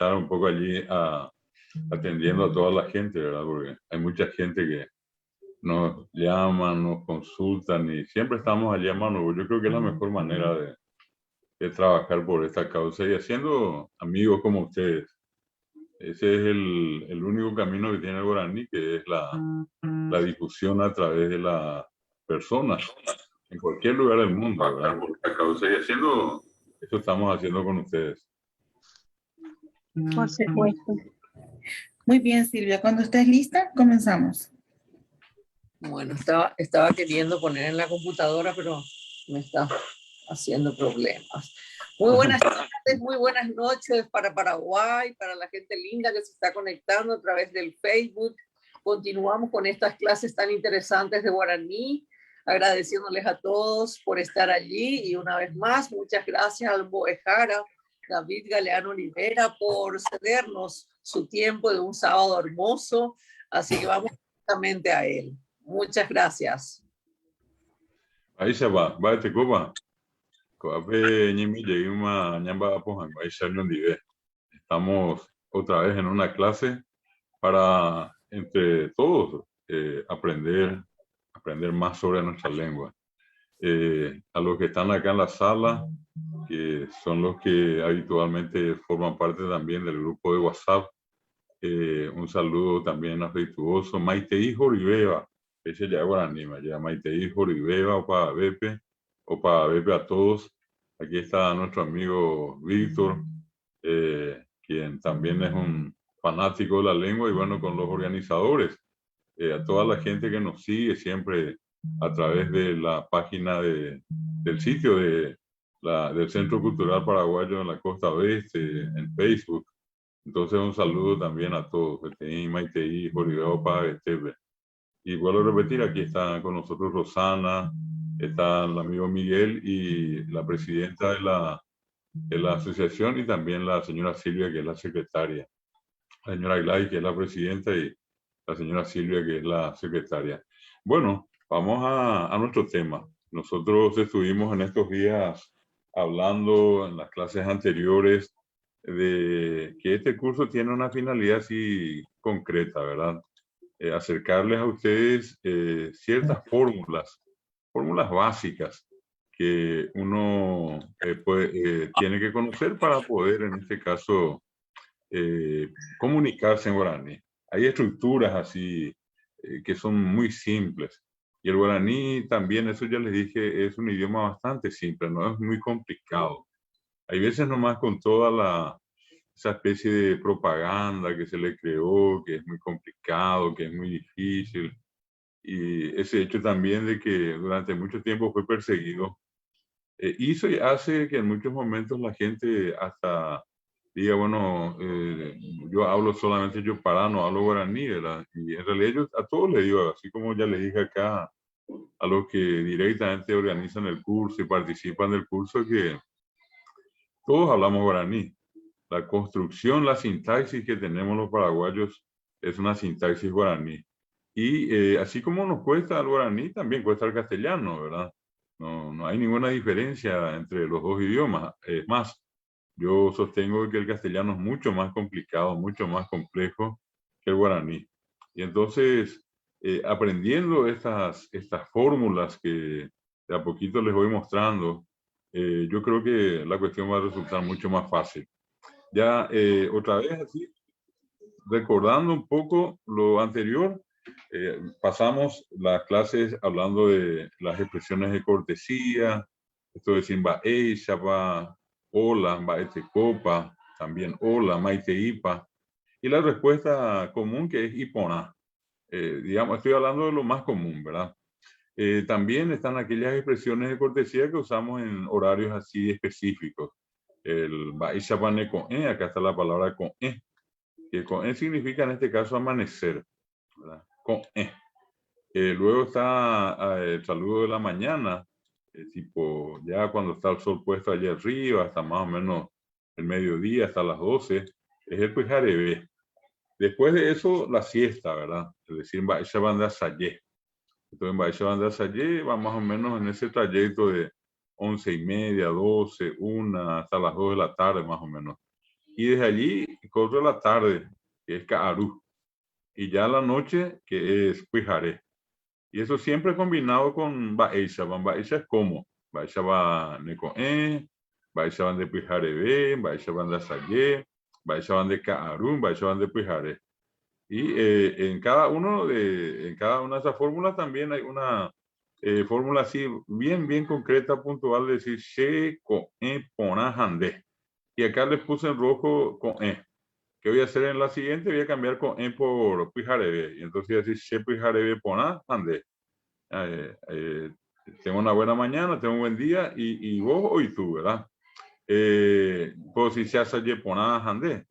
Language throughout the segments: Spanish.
estar un poco allí atendiendo a toda la gente, ¿verdad? Porque hay mucha gente que nos llaman, nos consultan y siempre estamos allí a mano. Yo creo que es la mejor manera de trabajar por esta causa y haciendo amigos como ustedes. Ese es el único camino que tiene el guaraní, que es la difusión a través de las personas en cualquier lugar del mundo, ¿verdad? Por esta causa y haciendo, eso estamos haciendo con ustedes. Por supuesto. Muy bien, Silvia. Cuando estés lista, comenzamos. Bueno, estaba queriendo poner en la computadora, pero me está haciendo problemas. Muy buenas tardes, muy buenas noches para Paraguay, para la gente linda que se está conectando a través del Facebook. Continuamos con estas clases tan interesantes de guaraní, agradeciéndoles a todos por estar allí y una vez más, muchas gracias al Boejara, David Galeano Olivera, por cedernos su tiempo de un sábado hermoso, así que vamos directamente a él. Muchas gracias. Ahí se va te copa. Estamos otra vez en una clase para entre todos aprender más sobre nuestra lengua. A los que están acá en la sala, que son los que habitualmente forman parte también del grupo de WhatsApp, un saludo también afectuoso. Maite Joribeba, ese ya es guaraní, ya Maite Joribeba, Opa Bepe a todos. Aquí está nuestro amigo Víctor, quien también es un fanático de la lengua y bueno, con los organizadores, a toda la gente que nos sigue siempre a través de la página del sitio del Centro Cultural Paraguayo en la Costa Oeste, en Facebook. Entonces un saludo también a todos, Maite, Joribeo, y vuelvo a repetir, aquí está con nosotros Rosana, está el amigo Miguel y la presidenta de la asociación y también la señora Silvia, que es la secretaria. La señora Gladys, que es la presidenta, y la señora Silvia, que es la secretaria. Bueno, vamos a nuestro tema. Nosotros estuvimos en estos días hablando en las clases anteriores de que este curso tiene una finalidad así concreta, ¿verdad? Acercarles a ustedes ciertas fórmulas básicas que uno tiene que conocer para poder, en este caso, comunicarse en guaraní. Hay estructuras así que son muy simples. Y el guaraní también, eso ya les dije, es un idioma bastante simple, no es muy complicado. Hay veces nomás con toda esa especie de propaganda que se le creó, que es muy complicado, que es muy difícil. Y ese hecho también de que durante mucho tiempo fue perseguido, hizo y hace que en muchos momentos la gente hasta diga, bueno, yo hablo solamente no hablo guaraní, ¿verdad? Y en realidad yo a todos les digo, así como ya les dije acá, a los que directamente organizan el curso y participan del curso, que todos hablamos guaraní. La construcción, la sintaxis que tenemos los paraguayos es una sintaxis guaraní. Y así como nos cuesta el guaraní, también cuesta el castellano, ¿verdad? No hay ninguna diferencia entre los dos idiomas. Es más, yo sostengo que el castellano es mucho más complicado, mucho más complejo que el guaraní. Y entonces, aprendiendo estas fórmulas que de a poquito les voy mostrando, yo creo que la cuestión va a resultar mucho más fácil. Ya otra vez así, recordando un poco lo anterior, pasamos las clases hablando de las expresiones de cortesía, esto de Simba Shaba, hola, Baete Copa, también hola, Maite Ipa, y la respuesta común que es Ipona. Digamos, estoy hablando de lo más común, ¿verdad? También están aquellas expresiones de cortesía que usamos en horarios así específicos. El Baishapane con E, acá está la palabra con E, que con E significa en este caso amanecer, ¿verdad? Con E. Luego está el saludo de la mañana, tipo ya cuando está el sol puesto allá arriba, hasta más o menos el mediodía, hasta las 12, es el Pujarebe. Después de eso, la siesta, ¿verdad? Es decir, Baishapane Sayé. Entonces, en Baixo Sayé va más o menos en ese trayecto de 11:30, 12, 1, hasta las 2 de la tarde más o menos. Y desde allí corre la tarde, que es Ka'aru, y ya la noche, que es Pujaré. Y eso siempre combinado con Baisha. Baisha es como. Baisha va Necoe, Baisha van de Pujaré B, Baisha van de Asayé, Baisha van de Ka'aru, Baisha van de Pujaré. Y en cada una de esas fórmulas también hay una fórmula así bien concreta, puntual, de decir she, con pona, hande. Y acá les puse en rojo con ¿Qué voy a hacer en la siguiente? Voy a cambiar con por pijarebe. Y entonces voy a decir she pijarebe pona, hande. Tengo una buena mañana, tengo un buen día, y vos o y tú, ¿verdad? Pues si se hace pona, hande.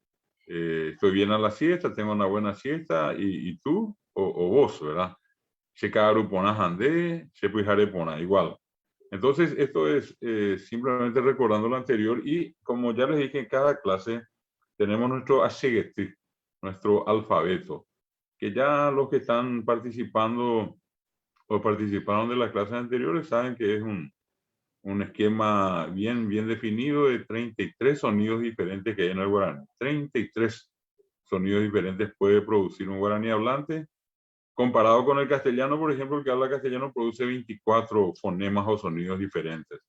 Estoy bien a la siesta, tengo una buena siesta, y tú o vos, ¿verdad? Se cagaron pona hande, se pijare pona, igual. Entonces, esto es simplemente recordando lo anterior, y como ya les dije, en cada clase tenemos nuestro ashegeti, nuestro alfabeto, que ya los que están participando o participaron de las clases anteriores saben que es un esquema bien definido de 33 sonidos diferentes que hay en el guaraní. 33 sonidos diferentes puede producir un guaraní hablante. Comparado con el castellano, por ejemplo, el que habla castellano produce 24 fonemas o sonidos diferentes.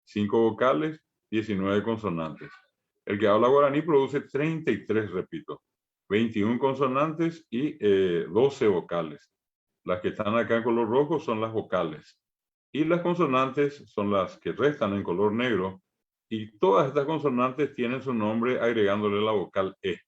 5 vocales, 19 consonantes. El que habla guaraní produce 33, repito. 21 consonantes y 12 vocales. Las que están acá en color rojo son las vocales. Y las consonantes son las que restan en color negro. Y todas estas consonantes tienen su nombre agregándole la vocal E.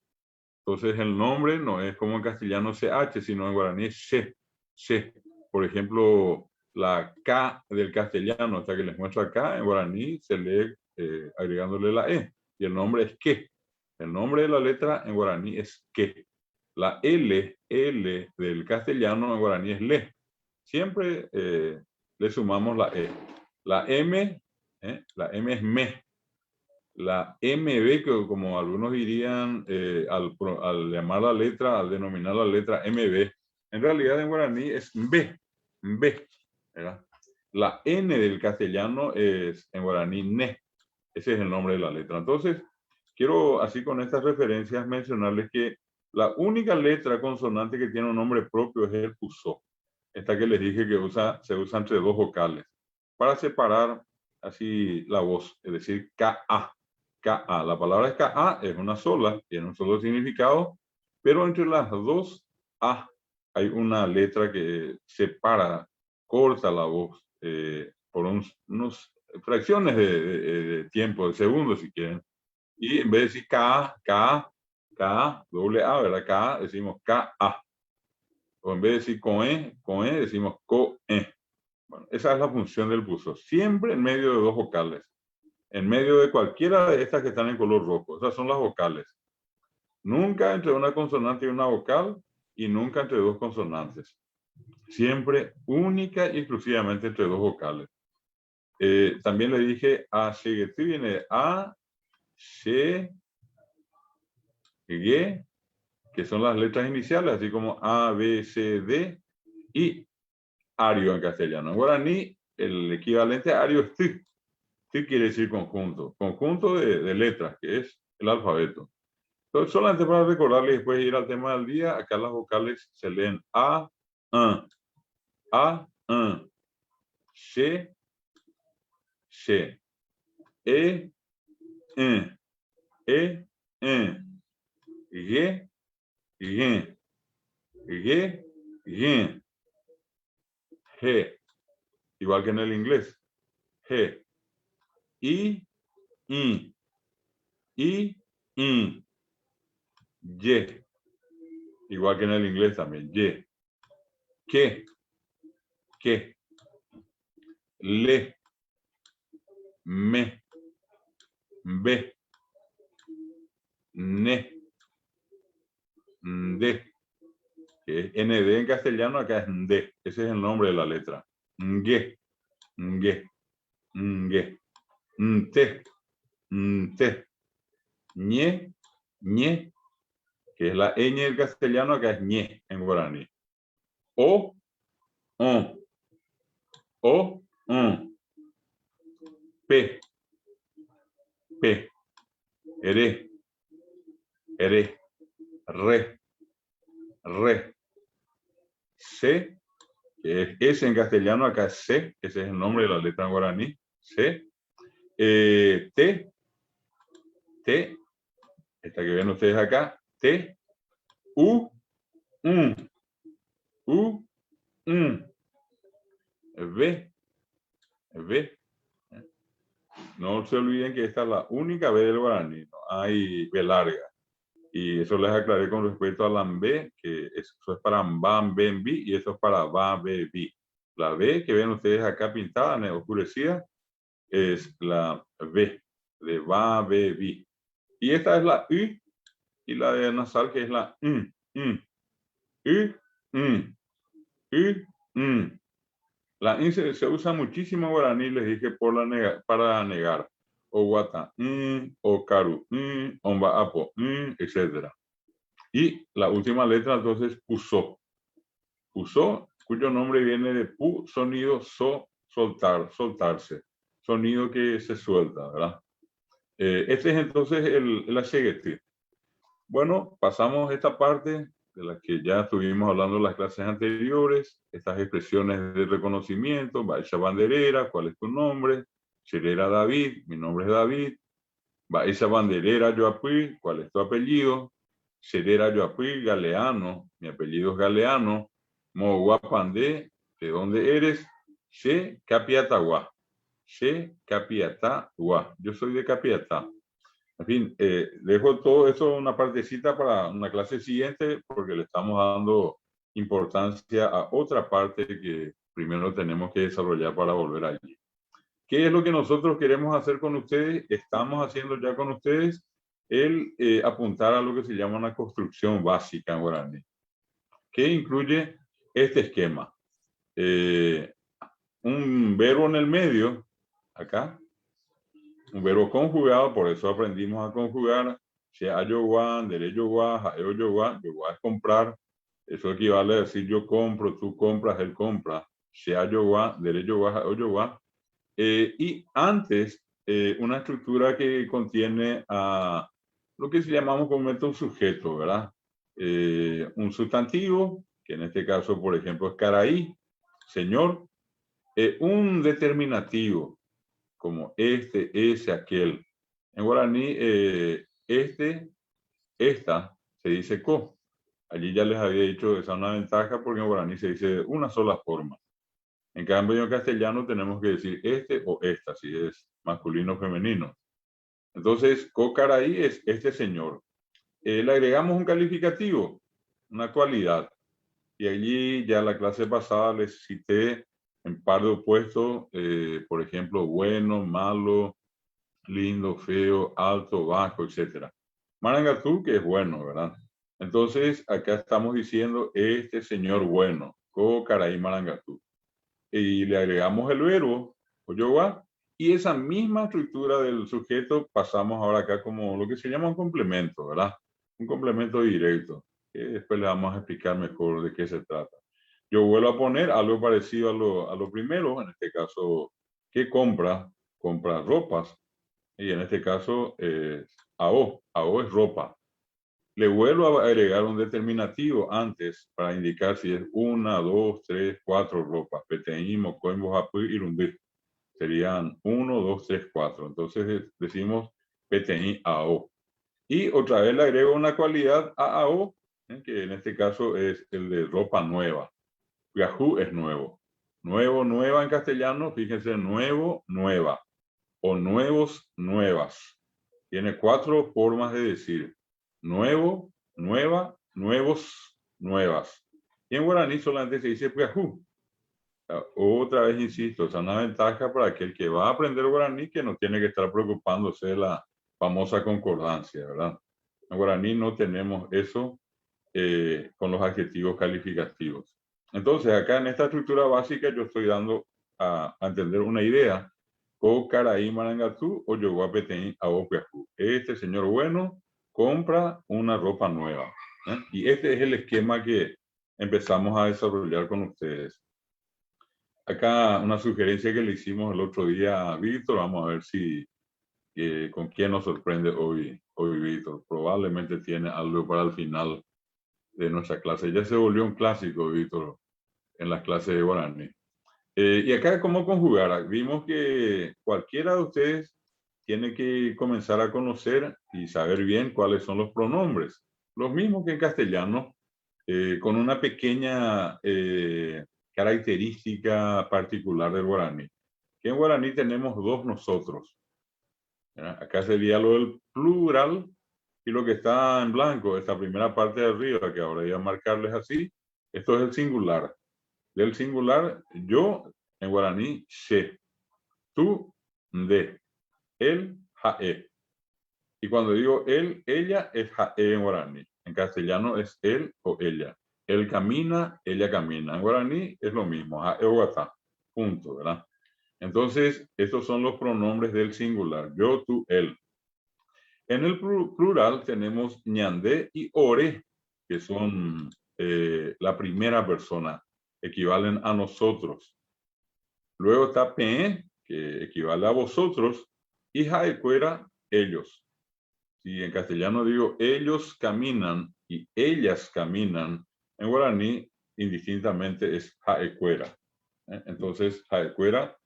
Entonces el nombre no es como en castellano CH, sino en guaraní es she, she. Por ejemplo, la K del castellano, hasta que les muestro acá, en guaraní se lee agregándole la E. Y el nombre es que. El nombre de la letra en guaraní es que. La L del castellano en guaraní es le. Siempre le sumamos la E. La M es me. La MB, que como algunos dirían, al llamar la letra, al denominar la letra MB, en realidad en guaraní es B, ¿verdad? La N del castellano es en guaraní ne. Ese es el nombre de la letra. Entonces, quiero así con estas referencias mencionarles que la única letra consonante que tiene un nombre propio es el uso. Esta que les dije que se usa entre dos vocales para separar así la voz, es decir, K-A. K-A. La palabra K-A es una sola, tiene un solo significado, pero entre las dos A hay una letra que separa, corta la voz por unos fracciones de tiempo, de segundos si quieren. Y en vez de decir K, doble A, ¿verdad? K, decimos K-A. O en vez de decir con E decimos co-E. Bueno, esa es la función del buzo. Siempre en medio de dos vocales. En medio de cualquiera de estas que están en color rojo. Esas son las vocales. Nunca entre una consonante y una vocal, y nunca entre dos consonantes. Siempre única y exclusivamente entre dos vocales. También le dije a Shegeti viene de A, She, Ge, que son las letras iniciales, así como A, B, C, D, y ario en castellano. En guaraní, el equivalente a ario es T. T quiere decir conjunto. Conjunto de letras, que es el alfabeto. Entonces, solamente para recordarles y después ir al tema del día, acá las vocales se leen A, She, She, E, Ge, Ge, Ge, igual que en el inglés. G, I, Y, igual que en el inglés también. Y, que, le, me, be, ne, de, que es ND en castellano, acá es de. Ese es el nombre de la letra. Nge, te, ñe, que es la ñ del castellano, acá es ñe en guaraní. O, P, ere, re, re. Se, que es S en castellano, acá es C, ese es el nombre de la letra en guaraní, C. T, T, esta que ven ustedes acá, T, U, U, V, V. No se olviden que esta es la única B del guaraní, no hay B larga. Y eso les aclaré con respecto a la B, que eso es para BAM, BEM, BI, y eso es para BA, B, BI. La B que ven ustedes acá pintada, oscurecida, es la B, de BA, B, BI. Y esta es la U, y la de nasal, que es la U, La I se usa muchísimo en guaraní, les dije, para negar. O guata, o caru, omba apo, etc. Y la última letra, entonces, pusó. Pusó, cuyo nombre viene de pu, sonido, soltar, soltarse. Sonido que se suelta, ¿verdad? Este es entonces el acheguete. Bueno, pasamos esta parte de la que ya estuvimos hablando en las clases anteriores, estas expresiones de reconocimiento, Baixa Banderera, ¿cuál es tu nombre? Serera David, mi nombre es David. Baixa Banderera Yoapui, ¿cuál es tu apellido? Serera Yoapui Galeano, mi apellido es Galeano. Moguapandé, ¿de dónde eres? She Capiatagua. She Capiatagua. Yo soy de Capiatá. En fin, dejo todo eso una partecita para una clase siguiente porque le estamos dando importancia a otra parte que primero tenemos que desarrollar para volver allí. ¿Qué es lo que nosotros queremos hacer con ustedes? Estamos haciendo ya con ustedes el apuntar a lo que se llama una construcción básica en guaraní, que incluye este esquema. Un verbo en el medio, acá, un verbo conjugado, por eso aprendimos a conjugar. Sea yoguá, dereyoguá, jaeoyoguá, yoguá es comprar. Eso equivale a decir yo compro, tú compras, él compra. Sea yoguá, dereyoguá, jaeoyoguá. Y antes, una estructura que contiene a lo que se llamamos comúnmente un sujeto, ¿verdad? Un sustantivo, que en este caso, por ejemplo, es caraí, señor. Un determinativo, como este, ese, aquel. En guaraní, este, esta, se dice co. Allí ya les había dicho, esa es una ventaja porque en guaraní se dice de una sola forma. En cambio, en castellano tenemos que decir este o esta, si es masculino o femenino. Entonces, co-caraí es este señor. Le agregamos un calificativo, una cualidad. Y allí ya la clase pasada les cité en par de opuestos, por ejemplo, bueno, malo, lindo, feo, alto, bajo, etc. Marangatú, que es bueno, ¿verdad? Entonces, acá estamos diciendo este señor bueno, co-caraí Marangatú. Y le agregamos el verbo, oyowa, y esa misma estructura del sujeto pasamos ahora acá como lo que se llama un complemento, ¿verdad? Un complemento directo, que después le vamos a explicar mejor de qué se trata. Yo vuelvo a poner algo parecido a lo primero, en este caso, ¿qué compra? Compra ropas, y en este caso es AO, AO es ropa. Le vuelvo a agregar un determinativo antes para indicar si es 1, 2, 3, 4 ropas. PTI, Mocoin, Bojapu y Rumbí. Serían 1, 2, 3, 4. Entonces decimos PTI AO. Y otra vez le agrego una cualidad a AO, que en este caso es el de ropa nueva. Yahoo es nuevo. Nuevo, nueva en castellano, fíjense, nuevo, nueva. O nuevos, nuevas. Tiene 4 formas de decir. Nuevo, nueva, nuevos, nuevas. Y en guaraní solamente se dice Piajú. Otra vez insisto, es una ventaja para aquel que va a aprender guaraní que no tiene que estar preocupándose de la famosa concordancia, ¿verdad? En guaraní no tenemos eso con los adjetivos calificativos. Entonces, acá en esta estructura básica yo estoy dando a entender una idea. O caraí marangatú o yoguapetén a opiajú. Este señor bueno compra una ropa nueva. Y este es el esquema que empezamos a desarrollar con ustedes. Acá una sugerencia que le hicimos el otro día a Víctor, vamos a ver si ¿Con quién nos sorprende hoy Víctor? Probablemente tiene algo para el final de nuestra clase. Ya se volvió un clásico, Víctor, en las clases de guaraní. Y acá, ¿cómo conjugar? Vimos que cualquiera de ustedes tiene que comenzar a conocer y saber bien cuáles son los pronombres. Los mismos que en castellano, con una pequeña característica particular del guaraní. Que en guaraní tenemos dos nosotros. Acá sería lo del plural y lo que está en blanco, esta primera parte de arriba, que ahora voy a marcarles así, esto es el singular. Del singular, yo en guaraní, she, tú, de, él, jae. Y cuando digo él, ella es jae en guaraní. En castellano es él o ella. Él camina, ella camina. En guaraní es lo mismo, jae o guatá. Punto, ¿verdad? Entonces, estos son los pronombres del singular. Yo, tú, él. En el plural tenemos ñandé y ore, que son la primera persona, equivalen a nosotros. Luego está pe, que equivale a vosotros, y jaecuera, ellos. Si en castellano digo ellos caminan y ellas caminan, en guaraní indistintamente es jaecuera. Entonces, jaecuera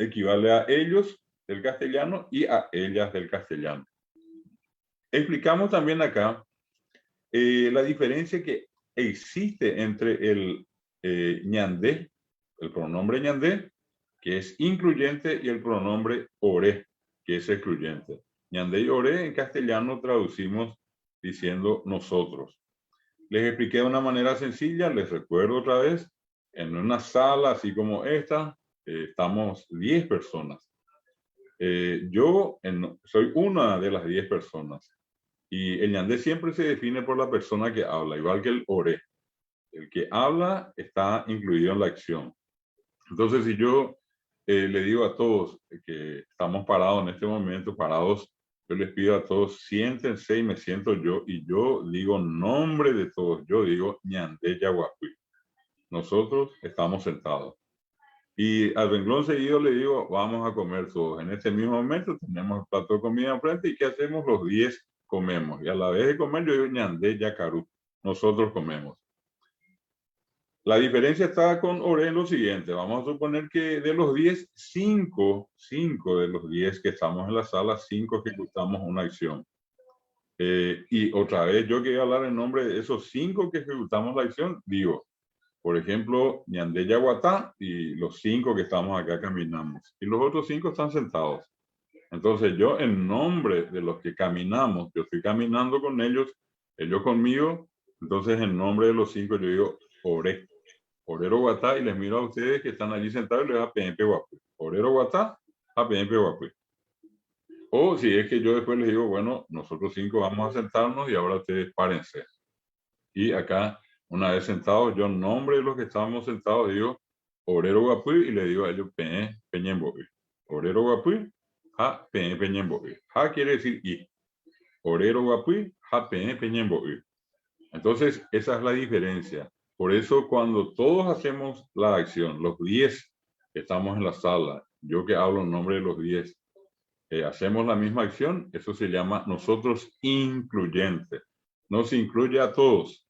equivale a ellos del castellano y a ellas del castellano. Explicamos también acá la diferencia que existe entre el ñandé, el pronombre ñandé, que es incluyente, y el pronombre oré, que es excluyente. Ñandé y oré en castellano traducimos diciendo nosotros. Les expliqué de una manera sencilla, les recuerdo otra vez, en una sala así como esta, estamos 10 personas. Yo soy una de las 10 personas. Y el ñandé siempre se define por la persona que habla, igual que el oré. El que habla está incluido en la acción. Entonces, si yo le digo a todos que estamos parados en este momento, parados, yo les pido a todos, siéntense y me siento yo, y yo digo nombre de todos. Yo digo ñandé yaguacuí. Nosotros estamos sentados. Y al renglón seguido le digo, vamos a comer todos. En este mismo momento tenemos el plato de comida enfrente, y ¿qué hacemos? Los 10 comemos. Y a la vez de comer yo digo ñandé yacarú. Nosotros comemos. La diferencia está con oré en lo siguiente. Vamos a suponer que de los 10, 5 de los 10 que estamos en la sala, 5 ejecutamos una acción. Y otra vez yo que voy a hablar en nombre de esos 5 que ejecutamos la acción, digo, por ejemplo, ñandé yaguatá, y los 5 que estamos acá caminamos. Y los otros 5 están sentados. Entonces yo en nombre de los que caminamos, yo estoy caminando con ellos, ellos conmigo, entonces en nombre de los 5 yo digo oré. Orero guatá, y les miro a ustedes que están allí sentados y les da PNP guapu. Orero guatá, a PNP guapu. O si es que yo después les digo, bueno, nosotros 5 vamos a sentarnos y ahora ustedes párense. Y acá, una vez sentados, yo en nombre de los que estábamos sentados digo orero guapu, y le digo a ellos peñemboí. Orero guapu, a peñemboí. Ja quiere decir y. Orero guapu, a peñemboí. Entonces, esa es la diferencia. Por eso cuando todos hacemos la acción, los 10 que estamos en la sala, yo que hablo en nombre de los 10, hacemos la misma acción, eso se llama nosotros incluyente. No se incluye a todos,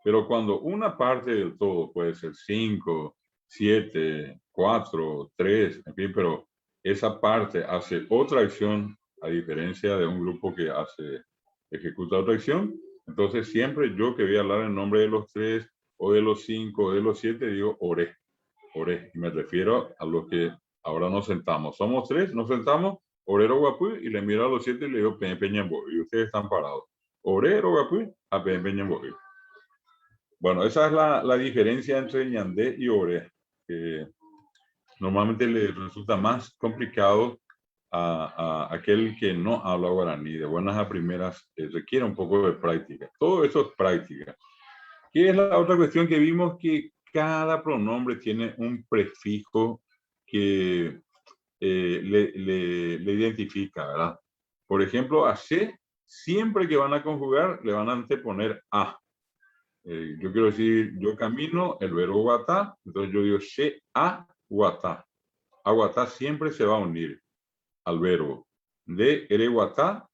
pero cuando una parte del todo, puede ser 5, 7, 4, 3, en fin, pero esa parte hace otra acción, a diferencia de un grupo que ejecuta otra acción, entonces siempre yo que voy a hablar en nombre de los 3, o de los 5, o de los 7, digo oré. Oré. Y me refiero a los que ahora nos sentamos. Somos 3, nos sentamos, orero guapu, y le miro a los 7 y le digo peñembo. Y ustedes están parados. Orero guapu, a peñembo. Bueno, esa es la diferencia entre ñandé y oré. Que normalmente le resulta más complicado a aquel que no habla guaraní. De buenas a primeras requiere un poco de práctica. Todo eso es práctica. ¿Qué es la otra cuestión que vimos? Que cada pronombre tiene un prefijo que le identifica, ¿verdad? Por ejemplo, a she, siempre que van a conjugar, le van a anteponer a. Yo quiero decir, yo camino, el verbo guatá, entonces yo digo she a guatá. A guatá siempre se va a unir al verbo. De ereguatá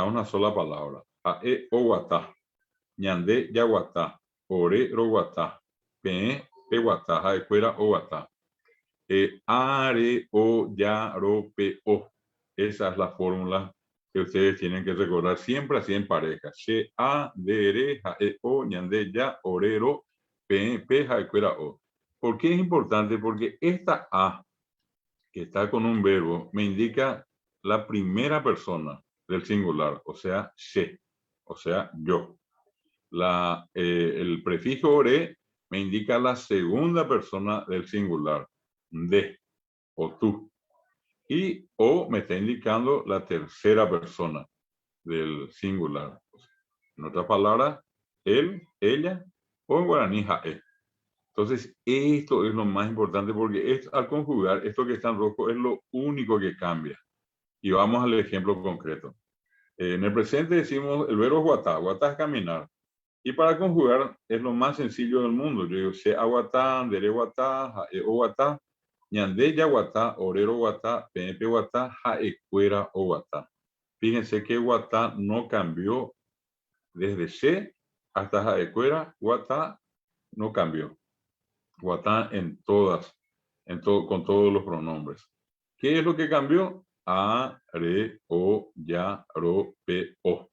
una sola palabra. Ae oguatá. Ñande yaguatá. Ore roguatá. Pe peguatá. Jaecuera oguatá. Are o ya ro pe o. Esa es la fórmula que ustedes tienen que recordar siempre así en pareja. Se a de re jae o ñande ya orero pe pe jaecuera o. ¿Por qué es importante? Porque esta a que está con un verbo me indica la primera persona del singular, o sea, se, o sea, yo. El prefijo ore me indica la segunda persona del singular, de o tú. Y o me está indicando la tercera persona del singular. En otras palabras, él, ella o en guaraní jae. Entonces, esto es lo más importante porque al conjugar, esto que está en rojo es lo único que cambia. Y vamos al ejemplo concreto. En el presente decimos el verbo guatá. Guatá es caminar. Y para conjugar es lo más sencillo del mundo. Yo digo, se aguatá, dere guatá, jae o guatá, ñande ya guatá, orero guatá, pepe guatá, jae cuera o guatá. Fíjense que guatá no cambió desde se hasta jae cuera, guatá no cambió. Guatá en todas, con todos los pronombres. ¿Qué es lo que cambió? A, re, o, ya, ro, pe, o.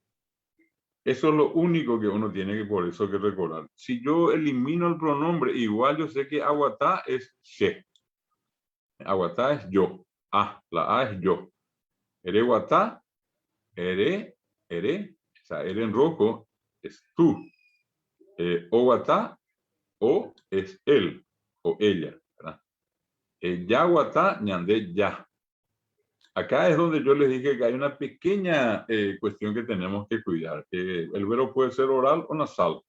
Eso es lo único que uno tiene que por eso que recordar. Si yo elimino el pronombre, igual yo sé que aguatá es se. Aguatá es yo. La A es yo. Ere guatá, ere, o sea, ere en rojo es tú. O guatá, o es él o ella. ¿Verdad? Ya guatá, ñandé ya. Acá es donde yo les dije que hay una pequeña cuestión que tenemos que cuidar, que el verbo puede ser oral o nasal.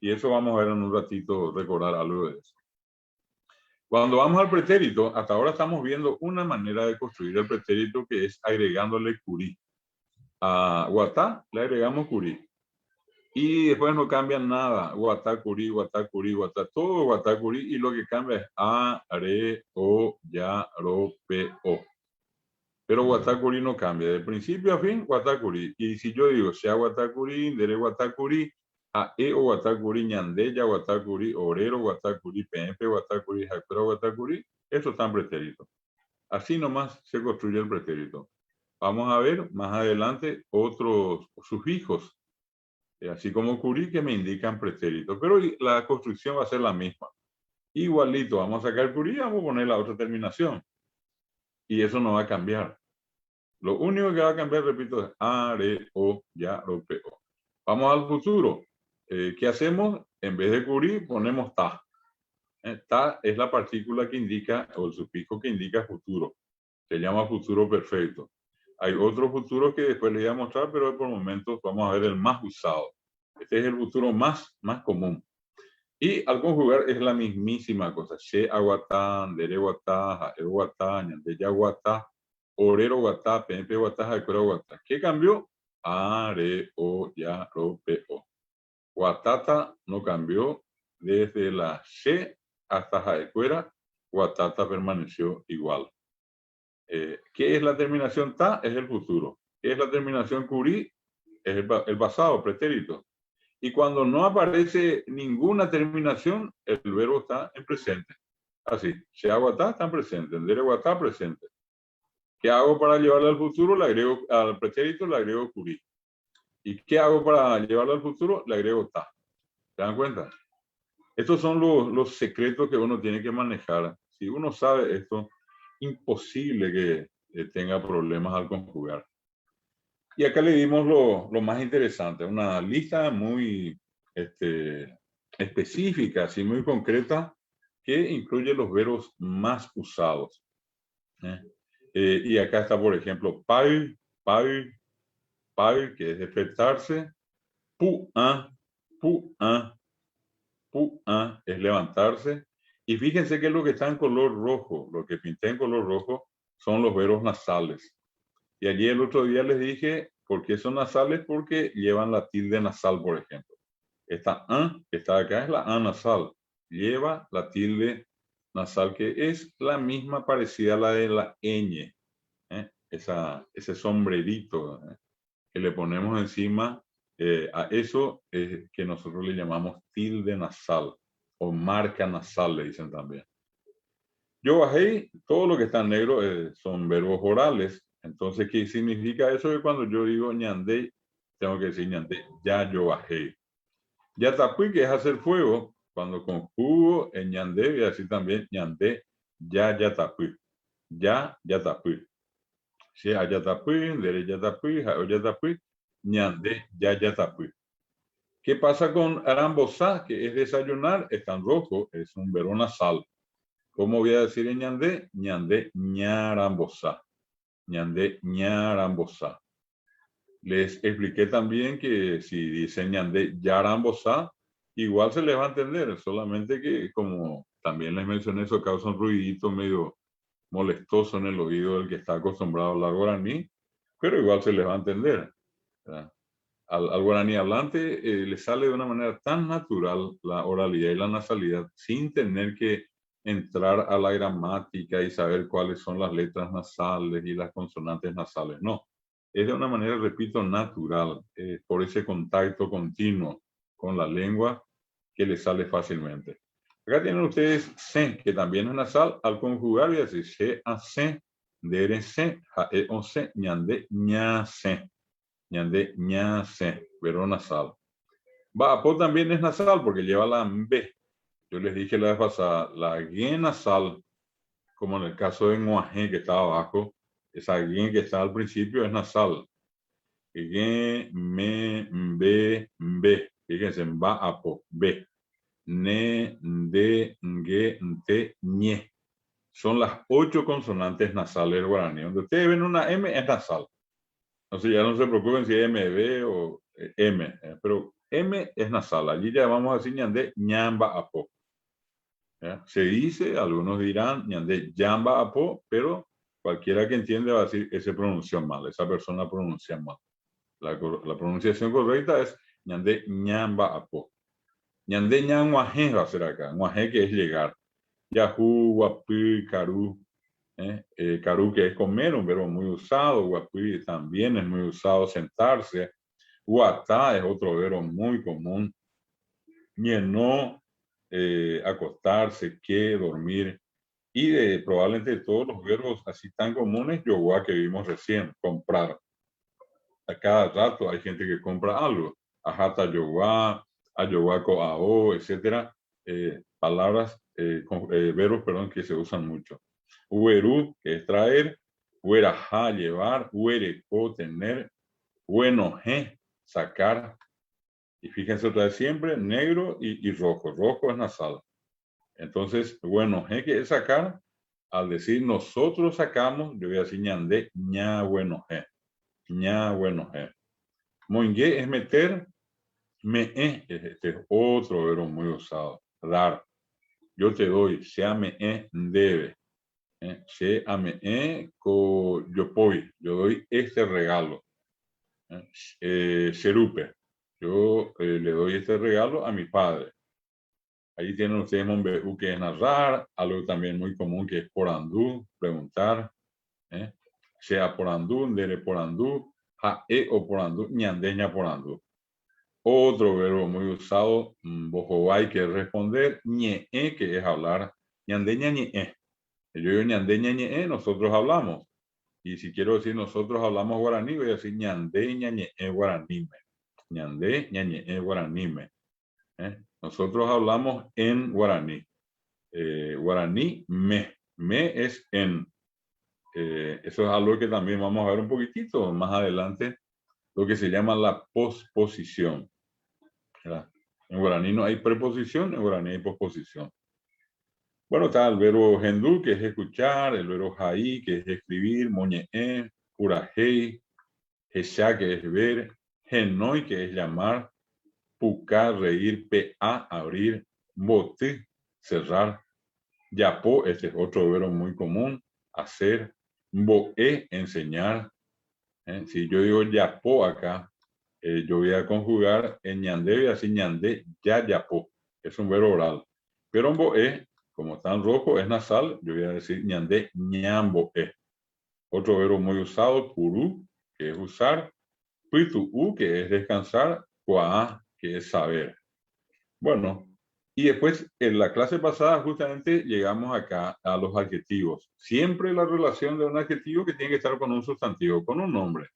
Y eso vamos a ver en un ratito, recordar algo de eso. Cuando vamos al pretérito, hasta ahora estamos viendo una manera de construir el pretérito que es agregándole curí. A guatá le agregamos curí. Y después no cambia nada. Guatá, curí, guatá, curí, guatá. Todo guatá, curí. Y lo que cambia es a, re, o, ya, ro, pe, o. Pero guatacurí no cambia. De principio a fin, guatacurí. Y si yo digo, sea guatacurí, dere guatacurí, a e o guatacurí, ñandeya guatacurí, orero guatacurí, pepe guatacurí, jacura guatacurí, eso está en pretérito. Así nomás se construye el pretérito. Vamos a ver más adelante otros sufijos, así como curí, que me indican pretérito. Pero la construcción va a ser la misma. Igualito, vamos a sacar curí y vamos a poner la otra terminación. Y eso no va a cambiar. Lo único que va a cambiar, repito, es a, re, o, ya, ro, pe, o. Vamos al futuro. ¿Qué hacemos? En vez de curí, ponemos ta. Ta es la partícula que indica, o el sufijo que indica futuro. Se llama futuro perfecto. Hay otros futuros que después les voy a mostrar, pero por momentos vamos a ver el más usado. Este es el futuro más común. Y al conjugar es la mismísima cosa. She aguatá, dere guatá, jae guatá, ñande ya guatá, orero guatá, pepe guatá, jaecuera guatá. ¿Qué cambió? A, re, o, ya, ro, pe, o. Guatata no cambió desde la she hasta jaecuera. Guatata permaneció igual. ¿Qué es la terminación ta? Es el futuro. ¿Qué es la terminación curí? Es el pasado, pretérito. Y cuando no aparece ninguna terminación, el verbo está en presente. Así, se aguatá está en presente, dere guatá presente. ¿Qué hago para llevarlo al futuro? Le agrego al pretérito, le agrego curí. ¿Y qué hago para llevarlo al futuro? Le agrego ta. ¿Se dan cuenta? Estos son los secretos que uno tiene que manejar. Si uno sabe esto, imposible que tenga problemas al conjugar. Y acá le dimos lo más interesante, una lista muy específica, así muy concreta, que incluye los verbos más usados. Y acá está, por ejemplo, pair, que es despertarse, pu'an es levantarse. Y fíjense que lo que está en color rojo, lo que pinté en color rojo, son los verbos nasales. Y allí el otro día les dije, ¿por qué son nasales? Porque llevan la tilde nasal, por ejemplo. Esta A que está acá es la A nasal. Lleva la tilde nasal, que es la misma parecida a la de la ñ. ese sombrerito que le ponemos encima a eso que nosotros le llamamos tilde nasal o marca nasal, le dicen también. Yo bajé, todo lo que está en negro son verbos orales. Entonces, ¿qué significa eso? Que cuando yo digo ñandé, tengo que decir ñandé, ya yo bajé. Ya tapui, que es hacer fuego, cuando conjugo en ñandé, voy a decir también ñandé, ya tapui. Ya tapui. Si ya tapui, dere ya tapui, ya tapui, ñandé, ya tapui. ¿Qué pasa con arambosá, que es desayunar? Está en rojo, es un verbo nasal. ¿Cómo voy a decir en ñandé? Ñandé, ñarambosá. Ñandé, ñarambosá. Les expliqué también que si dicen ñandé, yarambosá, igual se les va a entender, solamente que como también les mencioné, eso causa un ruidito medio molestoso en el oído del que está acostumbrado a hablar guaraní, pero igual se les va a entender. Al guaraní hablante le sale de una manera tan natural la oralidad y la nasalidad sin tener que entrar a la gramática y saber cuáles son las letras nasales y las consonantes nasales. No, es de una manera, repito, natural, por ese contacto continuo con la lengua que le sale fácilmente. Acá tienen ustedes se, que también es nasal. Al conjugar voy a decir se, a se, dere se, ja, e, o se, ñande, ña se. Ñande, ña se, verbo nasal. Baapo también es nasal porque lleva la B. Yo les dije la vez pasada, la G nasal, como en el caso de Nguaje que estaba abajo, esa G que está al principio es nasal. G, me, B. Fíjense, Baapo, B. Ne, de, ge, te, ñe. Son las 8 consonantes nasales del guaraní. Donde ustedes ven una M es nasal. Entonces ya no se preocupen si es MB o M, pero M es nasal. Allí ya vamos a decir ñandé, ñamba apo. Se dice, algunos dirán ñandé, yamba apo, pero cualquiera que entiende va a decir que se pronunció mal, esa persona pronuncia mal. La pronunciación correcta es ñandé, ñamba apo. Ñandé, ñanguaje va a ser acá, ñanguaje que es llegar. Yahoo, guapí, carú. Carú, que es comer, un verbo muy usado. Guapí también es muy usado, sentarse. Guatá es otro verbo muy común. Ñenó, acostarse, que, dormir. Y probablemente todos los verbos así tan comunes, yoguá, que vimos recién, comprar. A cada rato hay gente que compra algo. Ajata yoguá, ayoguaco ao, etc. Palabras, verbos, perdón, que se usan mucho. Uerú, que es traer. Uerajá, llevar. Uereco, tener. Uenoje, sacar. Y fíjense otra vez siempre, negro y rojo. Rojo es nasal. Entonces, uenoje, que es sacar. Al decir nosotros sacamos, yo voy a decir ñandé, ña uenoje. Ña uenoje. Moingue es meter. Este es otro verbo muy usado. Dar. Yo te doy. Sea me debe. Se ame yo doy este regalo. Serupe, yo le doy este regalo a mi padre. Ahí tienen ustedes Monbeú, que es narrar, algo también muy común que es porandú, preguntar. Sea porandú, dere porandú, ja o porandú, ñandeña porandú. Otro verbo muy usado, bojobay, que es responder, ñe, que es hablar, ñandeña ñe. Yo digo ñandeña ñe, nosotros hablamos. Y si quiero decir nosotros hablamos guaraní, voy a decir ñandé ñañe guaranime. Ñandé ñañe guaranime. Nosotros hablamos en guaraní. Guaraní me. Me es en. Eso es algo que también vamos a ver un poquitito más adelante, lo que se llama la posposición. ¿Verdad? En guaraní no hay preposición, en guaraní hay posposición. Bueno, está el verbo gendú, que es escuchar, el verbo jaí, que es escribir, moñeé, purajei, jesá, que es ver, genoi, que es llamar, pucá, reír, pa, abrir, boté, cerrar, yapó, este es otro verbo muy común, hacer, boé, enseñar. Si yo digo yapó acá, yo voy a conjugar en ñandé, voy a decir ñandé, ya yapó, es un verbo oral, pero en boé, como está en rojo, es nasal, yo voy a decir ñandé, ñambo, Otro verbo muy usado, purú, que es usar. Puituú, que es descansar. Cuaá, que es saber. Bueno, y después en la clase pasada justamente llegamos acá a los adjetivos. Siempre la relación de un adjetivo que tiene que estar con un sustantivo, con un nombre.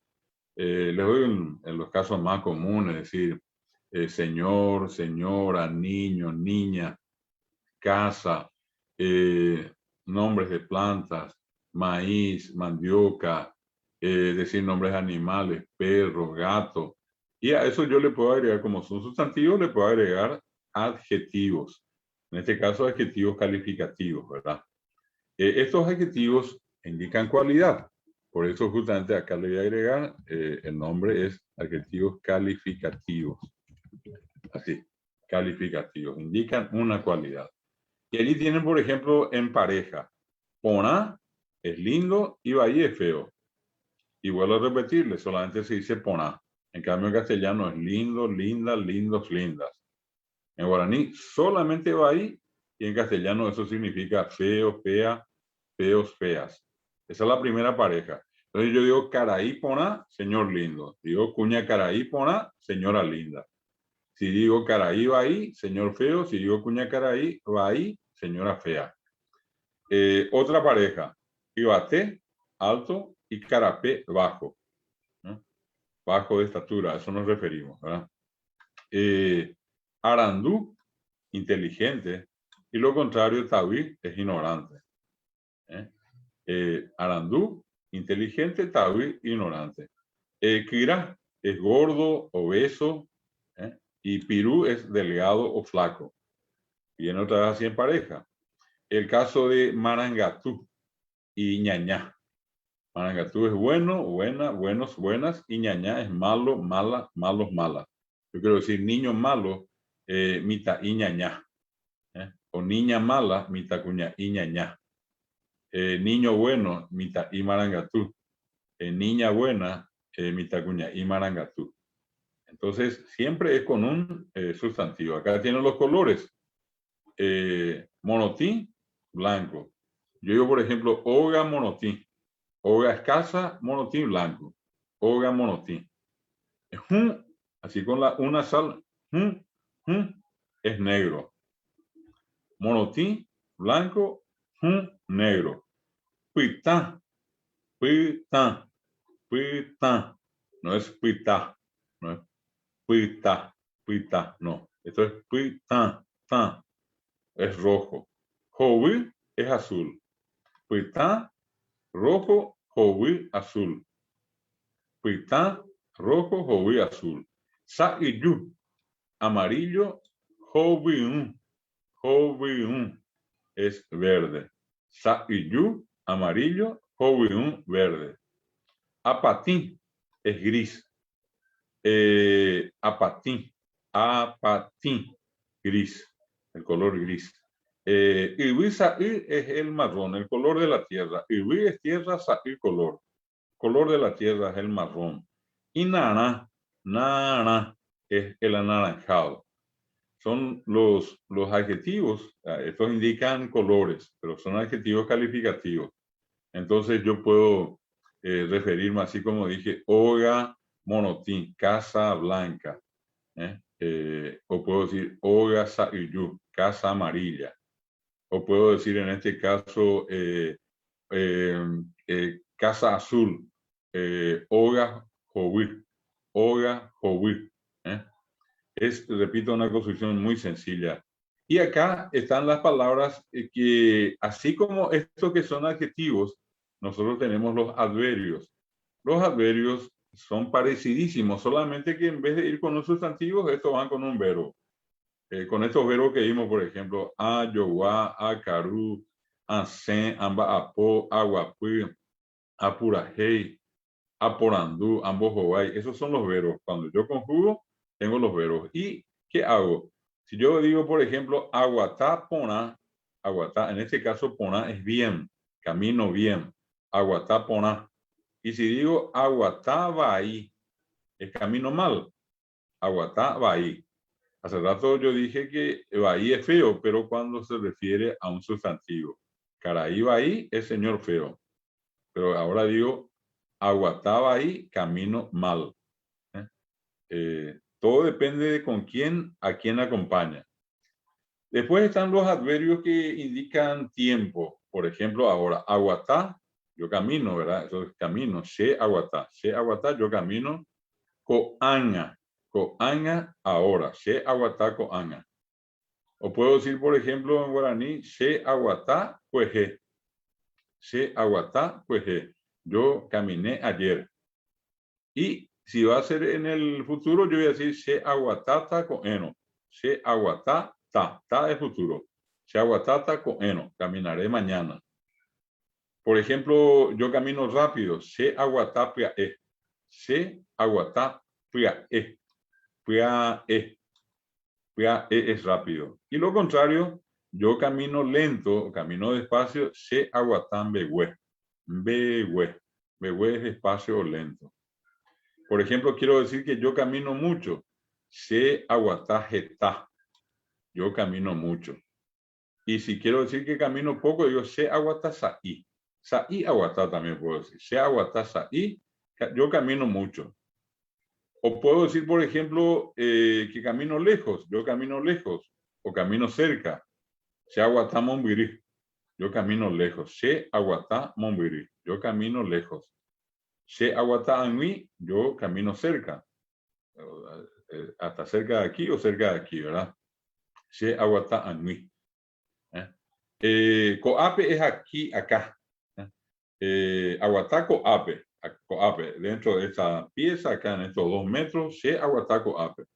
Les doy en los casos más comunes, es decir, señor, señora, niño, niña, casa, nombres de plantas, maíz, mandioca, decir nombres de animales, perro, gato. Y a eso yo le puedo agregar, como son sustantivos, le puedo agregar adjetivos. En este caso, adjetivos calificativos, ¿verdad? Estos adjetivos indican cualidad. Por eso justamente acá le voy a agregar, el nombre es adjetivos calificativos. Así, calificativos, indican una cualidad. Y allí tienen, por ejemplo, en pareja, Poná es lindo y Bahí es feo. Y vuelvo a repetirle, solamente se dice Poná. En cambio, en castellano es lindo, linda, lindos, lindas. En guaraní solamente Bahí y en castellano eso significa feo, fea, feos, feas. Esa es la primera pareja. Entonces yo digo Caraí Poná, señor lindo. Digo Cuña Caraí Poná, señora linda. Si digo Caraí Bahí, señor feo. Si digo Cuña Caraí Bahí, señora fea. Otra pareja, Ibaté, alto, y Carapé, bajo. ¿No? Bajo de estatura, a eso nos referimos, ¿verdad? Arandú, inteligente, y lo contrario, Tawí, es ignorante. Arandú, inteligente, Tawí, ignorante. Kira es gordo, obeso, y Pirú es delgado o flaco. Viene otra vez así en pareja. El caso de Marangatú y Ñañá. Marangatú es bueno, buena, buenos, buenas, y Ñañá es malo, mala, malos, malas. Yo quiero decir niño malo, mita y Ñañá. O niña mala, mita cuña y Ñañá. Niño bueno, mita y Marangatú. Niña buena, mita cuña y Marangatú. Entonces, siempre es con un sustantivo. Acá tienen los colores. Monotí, blanco. Yo digo, por ejemplo, Oga monotí. Oga escasa, monotí, blanco. Oga monotí. Así con una sal, es negro. Monotí, blanco, negro. Pitá, pitá, pitá. No es pitá, no es pitá, pitá, no. Esto es pitá, tá. Es rojo. Joví es azul. Pitá, rojo, joví, azul. Pitá, rojo, joví, azul. Sa y yu, amarillo, joví, joví, es verde. Sa y yu, amarillo, joví, verde. Apatí es gris. Apatí, gris, el color gris. Iwi Saí es el marrón, el color de la tierra. Iwi es tierra, Saí color. Color de la tierra es el marrón. Y nana es el anaranjado. Son los adjetivos, estos indican colores, pero son adjetivos calificativos. Entonces yo puedo referirme así como dije, Oga monotín, casa blanca. O puedo decir Oga Saiyú, casa amarilla. O puedo decir en este caso casa azul, Oga Joví, Oga Joví. Repito, una construcción muy sencilla. Y acá están las palabras que, así como estos que son adjetivos, nosotros tenemos los adverbios. Los adverbios son parecidísimos, solamente que en vez de ir con un sustantivo, estos van con un verbo. Con estos verbos que vimos, por ejemplo, a, yoguá, a, carú, a, sen, amba, apo, aguapui, apurajei, aporandú, ambos hoguay. Esos son los verbos. Cuando yo conjugo, tengo los verbos. ¿Y qué hago? Si yo digo, por ejemplo, aguatá, poná, aguatá, en este caso, poná es bien, camino bien, aguatá, poná. Y si digo aguatá, bahí, es camino mal, aguatá, bahí. Hace rato yo dije que bahí es feo, pero cuando se refiere a un sustantivo. Caraí, bahí es señor feo. Pero ahora digo, aguataba ahí, camino mal. Todo depende de con quién, a quién acompaña. Después están los adverbios que indican tiempo. Por ejemplo, ahora, aguatá, yo camino, ¿verdad? Eso es camino. Se aguatá, yo camino. Coanga, coanga ahora. Se aguatá, coanga. O puedo decir, por ejemplo, en guaraní, se aguatá, cueje. Se aguatá, cueje. Yo caminé ayer. Y si va a ser en el futuro, yo voy a decir, se aguatata con eno. Se aguatá, ta es futuro. Se aguatata con eno. Caminaré mañana. Por ejemplo, yo camino rápido. Se aguatá, pia e. Se aguatá, pia e. Pia e. Pia e es rápido. Y lo contrario, yo camino lento, camino despacio. Se aguatán begüe. Begüe. Begüe es despacio o lento. Por ejemplo, quiero decir que yo camino mucho. Se aguatá jetá. Yo camino mucho. Y si quiero decir que camino poco, digo se aguatá saí. Saí aguatá también puedo decir. Se aguatá saí. Yo camino mucho. O puedo decir, por ejemplo, que camino lejos. Yo camino lejos. O camino cerca. Se aguatá monbirí. Yo camino lejos. Se aguatá monbirí. Yo camino lejos. Se aguatá en mí, yo camino cerca, hasta cerca de aquí o cerca de aquí, ¿verdad? Se aguatá en mí. Coape es aquí, acá. Aguatá coape, coape, dentro de esta pieza, acá en estos 2 metros, se aguatá coape.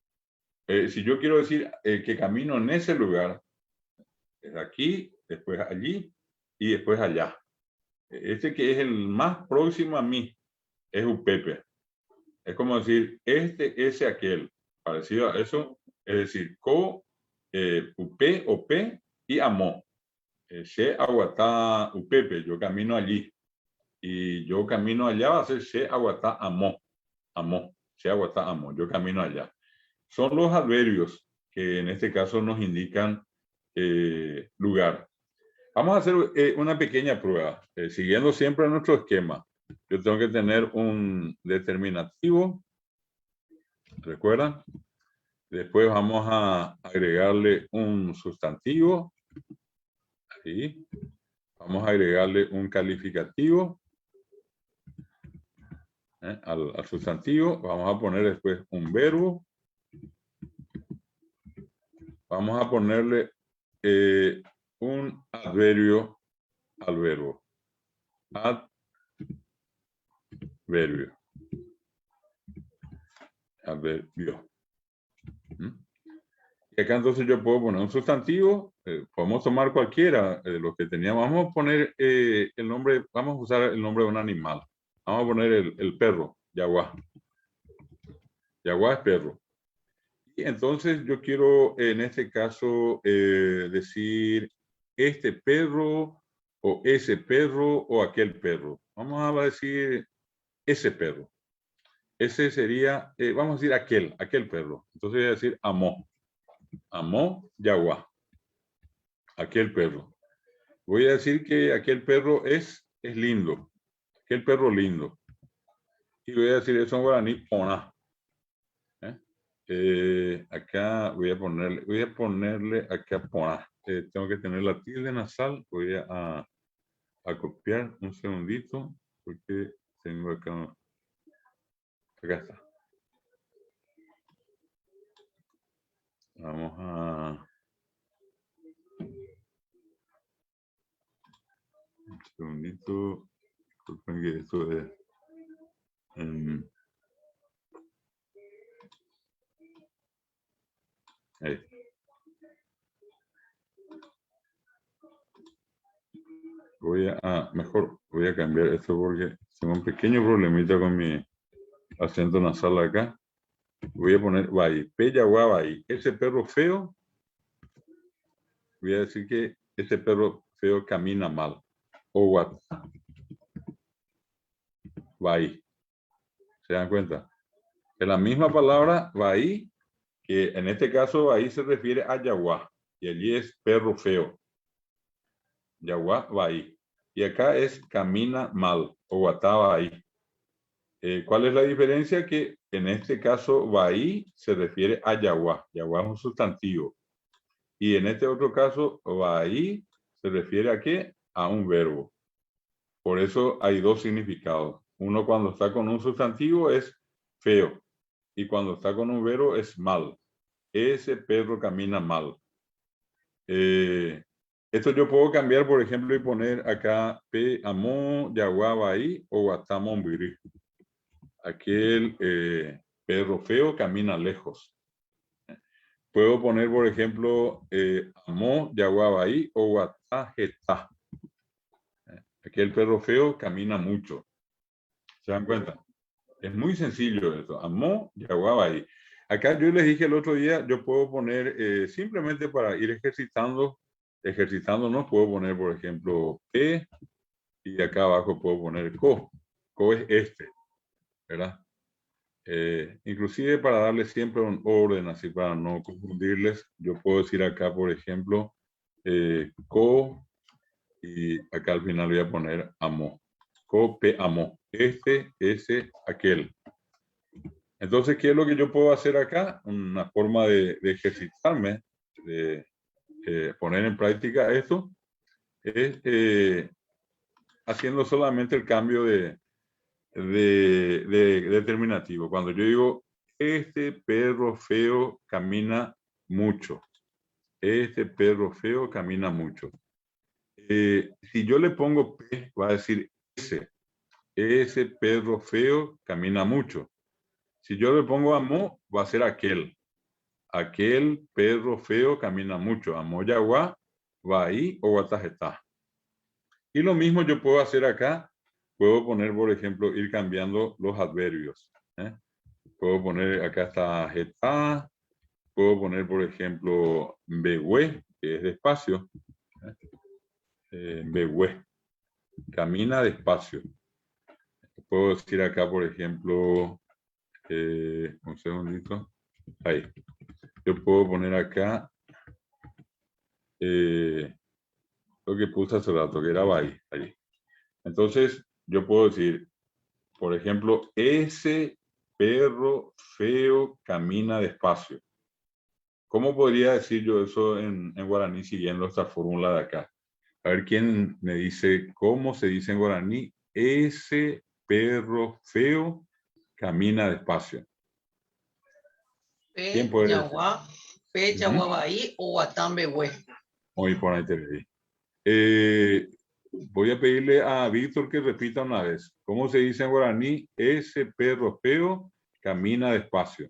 Si yo quiero decir que camino en ese lugar, es aquí, después allí y después allá. Este que es el más próximo a mí. Es upepe. Es como decir, ese, aquel. Parecido a eso. Es decir, upe, ope y amo. Se aguatá upepe. Yo camino allí. Y yo camino allá va a ser se aguatá amo. Amo. Se aguatá amo. Yo camino allá. Son los adverbios que en este caso nos indican lugar. Vamos a hacer una pequeña prueba. Siguiendo siempre nuestro esquema. Yo tengo que tener un determinativo, ¿recuerdan? Después vamos a agregarle un sustantivo. Ahí. Vamos a agregarle un calificativo al sustantivo. Vamos a poner después un verbo. Vamos a ponerle un adverbio al verbo. Adverbio. Adverbio. Y acá entonces yo puedo poner un sustantivo, podemos tomar cualquiera de los que teníamos. Vamos a poner el nombre, vamos a usar el nombre de un animal. Vamos a poner el perro, yaguá. Yaguá es perro. Y entonces yo quiero en este caso decir este perro o ese perro o aquel perro. Vamos a decir ese perro. Ese sería, vamos a decir aquel perro. Entonces voy a decir amó. Amó yaguá. Aquel perro. Voy a decir que aquel perro es lindo. Aquel perro lindo. Y voy a decir eso en guaraní, pona. Acá voy a ponerle acá pona. Tengo que tener la tilde nasal. Voy a copiar un segundito porque tengo acá. Acá está. Vamos a... Un segundito. Disculpen que esto es... ahí. Mejor voy a cambiar esto porque tengo un pequeño problemita con mi acento nasal acá. Voy a poner Bai, Peyaguá Bai. Ese perro feo, voy a decir que ese perro feo camina mal. O what? Bai. ¿Se dan cuenta? Es la misma palabra Bai, que en este caso Bai se refiere a yaguá. Y allí es perro feo. Yaguá Bai. y acá es camina mal o estaba ahí. ¿Cuál es la diferencia? Que en este caso Bahí se refiere a Yaguá. Yaguá es un sustantivo. Y en este otro caso, Bahí se refiere a qué? A un verbo. Por eso hay dos significados. Uno cuando está con un sustantivo es feo. Y cuando está con un verbo es mal. Ese perro camina mal. Esto yo puedo cambiar, por ejemplo, y poner acá P, Amó, Yaguá, Bahí o Guatamón, Virí. Aquel perro feo camina lejos. Puedo poner, por ejemplo, Amó, Yaguabaí o Guatajeta. Aquel perro feo camina mucho. ¿Se dan cuenta? Es muy sencillo eso. Amó, Yaguabaí. Acá yo les dije el otro día, yo puedo poner, simplemente para ir ejercitándonos, puedo poner, por ejemplo, P y acá abajo puedo poner Co. Co es este, ¿verdad? Inclusive para darle siempre un orden, así para no confundirles, yo puedo decir acá, por ejemplo, co, y acá al final voy a poner amo. Co, pe, amo. Este, ese, aquel. Entonces, ¿qué es lo que yo puedo hacer acá? Una forma de ejercitarme, de poner en práctica esto, es haciendo solamente el cambio de determinativo. Cuando yo digo, este perro feo camina mucho. Este perro feo camina mucho. Si yo le pongo P, va a decir ese. Ese perro feo camina mucho. Si yo le pongo Amó, va a ser aquel. Aquel perro feo camina mucho. Amó Yaguá, va ahí o Guatajetá. Y lo mismo yo puedo hacer acá. Puedo poner, por ejemplo, ir cambiando los adverbios. Puedo poner, acá está Jetá. Puedo poner, por ejemplo, Behue, que es despacio. Behue, camina despacio. Puedo decir acá, por ejemplo, un segundito. Ahí. Yo puedo poner acá lo que puse hace rato, que era Bahí. Ahí. Entonces, yo puedo decir, por ejemplo, ese perro feo camina despacio. ¿Cómo podría decir yo eso en guaraní siguiendo esta fórmula de acá? A ver quién me dice cómo se dice en guaraní. Ese perro feo camina despacio. ¿Quién puede decir? Pe, Yaguabaí o Guatambehue. Muy por ahí te leí. Voy a pedirle a Víctor que repita una vez. ¿Cómo se dice en guaraní? Ese perro feo camina despacio.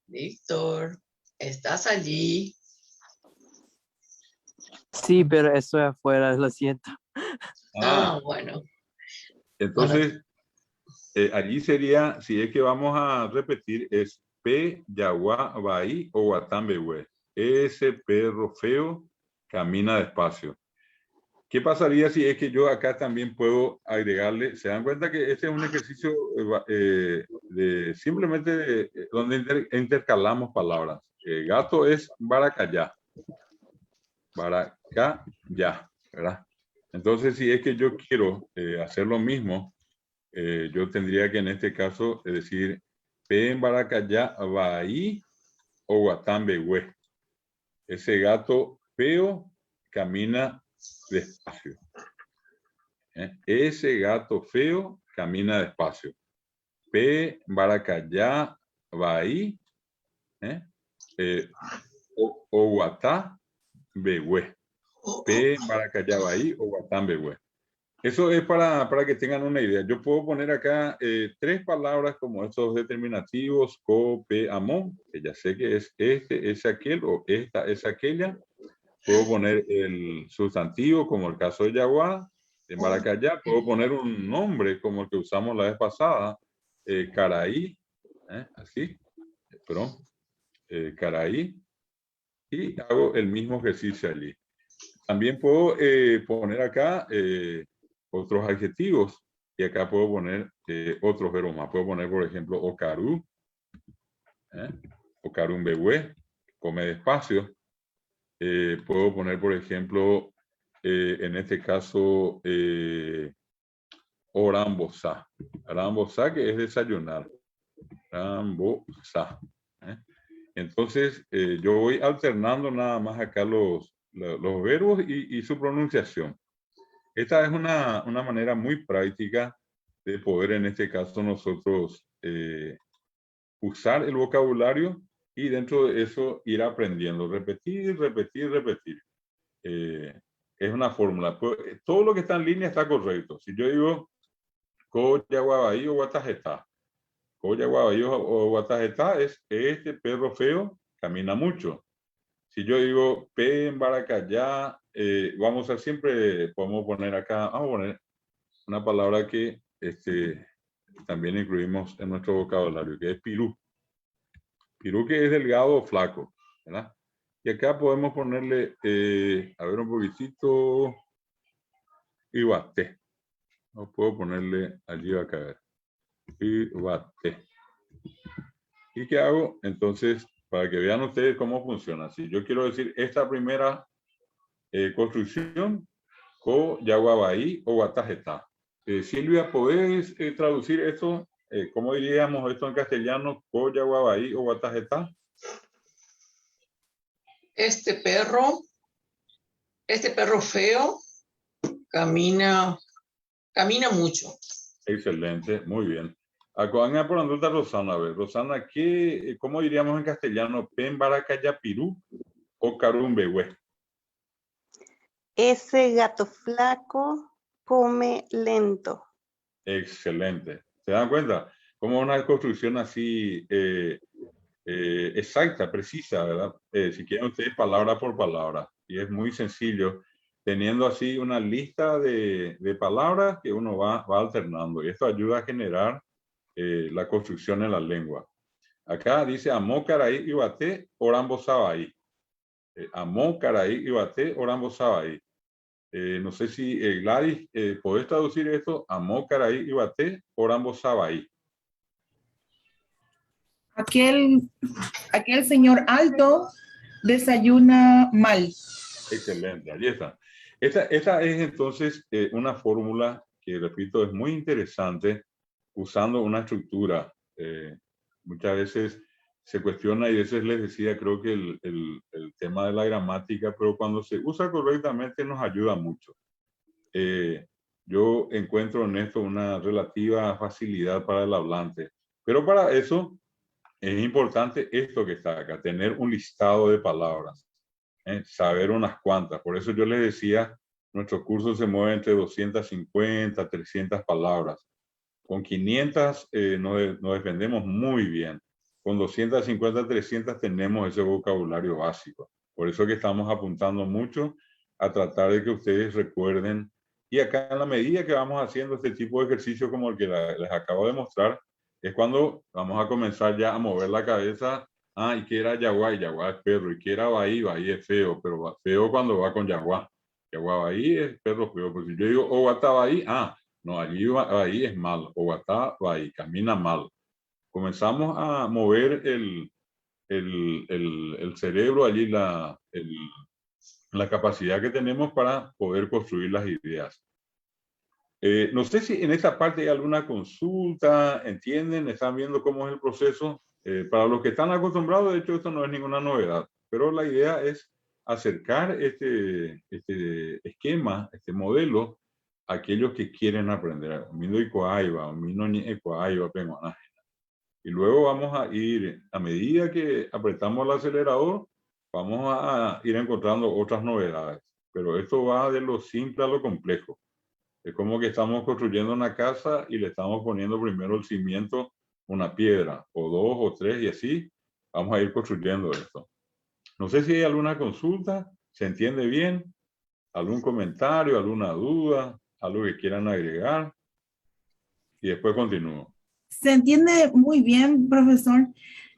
Víctor, ¿estás allí? Sí, pero estoy afuera, lo siento. Bueno. Entonces, allí sería, si es que vamos a repetir, es P, Yaguá, Bahí o Guatambehue. Ese perro feo camina despacio. ¿Qué pasaría si es que yo acá también puedo agregarle? Se dan cuenta que este es un ejercicio simplemente donde intercalamos palabras. Gato es baracayá. Baracayá, ¿verdad? Entonces, si es que yo quiero hacer lo mismo, yo tendría que en este caso decir P en baracayá, Bahí o Guatambehue. Ese gato feo camina despacio. Ese gato feo camina despacio. P, Baracayá, Bahí, o Guatá, Behue. P, Baracayá, Bahí o Guatán, Behue. Eso es para que tengan una idea. Yo puedo poner acá tres palabras como estos determinativos, co, pe, amón, que ya sé que es este, es aquel o esta es aquella. Puedo poner el sustantivo como el caso de Yaguá, de Maracayá. Puedo poner un nombre como el que usamos la vez pasada, Caraí, así, perdón, Caraí, y hago el mismo ejercicio allí. También puedo poner acá otros adjetivos y acá puedo poner otros verbos más. Puedo poner, por ejemplo, Ocarú, o Karumbewe, come despacio. Puedo poner, por ejemplo, en este caso, Orambosa. Orambosa, que es desayunar. Orambosa. Entonces, yo voy alternando nada más acá los verbos y su pronunciación. Esta es una manera muy práctica de poder, en este caso, nosotros usar el vocabulario y dentro de eso ir aprendiendo. Repetir, repetir, repetir. Es una fórmula. Todo lo que está en línea está correcto. Si yo digo, Coyaguabaí o Guatajeta. Coyaguabaí o Guatajeta es este perro feo camina mucho. Si yo digo P en Baracayá, vamos a siempre, podemos poner acá, vamos a poner una palabra que también incluimos en nuestro vocabulario, que es pirú. Pirú, que es delgado o flaco, ¿verdad? Y acá podemos ponerle, a ver un poquitito, Ibaté. No puedo ponerle allí va a caer. Ibaté. ¿Y qué hago? Entonces, para que vean ustedes cómo funciona. Si yo quiero decir esta primera construcción, Ko Yaguabaí o Guatajeta. Silvia, ¿podés traducir esto? ¿Cómo diríamos esto en castellano? Ko Yaguabaí o Guatajeta. Este perro feo camina mucho. Excelente, muy bien. Van por la Rosana. A ver, Rosana, ¿cómo diríamos en castellano? ¿Pen Baracaya Pirú o Karumbewe? Ese gato flaco come lento. Excelente. ¿Se dan cuenta? Como una construcción así exacta, precisa, ¿verdad? Si quieren ustedes palabra por palabra. Y es muy sencillo, teniendo así una lista de palabras que uno va alternando. Y esto ayuda a generar la construcción en la lengua. Acá dice Amó Caraí Ibaté Orambo Sabaí. Amó Caraí Ibaté Orambo Sabaí. No sé si Gladys, ¿podés traducir esto? Amó Caraí Ibaté Orambo Sabaí. Aquel señor alto desayuna mal. Excelente, allí está. Esta es entonces una fórmula que, repito, es muy interesante usando una estructura. Muchas veces se cuestiona y a veces les decía, creo que el tema de la gramática, pero cuando se usa correctamente nos ayuda mucho. Yo encuentro en esto una relativa facilidad para el hablante, pero para eso es importante esto que está acá, tener un listado de palabras, saber unas cuantas. Por eso yo les decía, nuestro curso se mueve entre 250, 300 palabras. Con 500 nos defendemos muy bien. Con 250, 300 tenemos ese vocabulario básico. Por eso que estamos apuntando mucho a tratar de que ustedes recuerden. Y acá, en la medida que vamos haciendo este tipo de ejercicio como el que les acabo de mostrar, es cuando vamos a comenzar ya a mover la cabeza. ¿Y qué era yaguá? Yaguá es perro. ¿Y qué era baí? Baí es feo, pero feo cuando va con yaguá. Yaguá baí es perro feo. Pero si yo digo oguatá baí, no, allí ahí es mal. Oguatá baí, camina mal. Comenzamos a mover el cerebro, allí la capacidad que tenemos para poder construir las ideas. No sé si en esta parte hay alguna consulta, ¿entienden? ¿Están viendo cómo es el proceso? Para los que están acostumbrados, de hecho, esto no es ninguna novedad, pero la idea es acercar este esquema, este modelo, a aquellos que quieren aprender. Y luego vamos a ir, a medida que apretamos el acelerador, vamos a ir encontrando otras novedades. Pero esto va de lo simple a lo complejo. Es como que estamos construyendo una casa y le estamos poniendo primero el cimiento, una piedra, o dos, o tres, y así vamos a ir construyendo esto. No sé si hay alguna consulta, ¿se entiende bien? ¿Algún comentario, alguna duda, algo que quieran agregar? Y después continúo. Se entiende muy bien, profesor.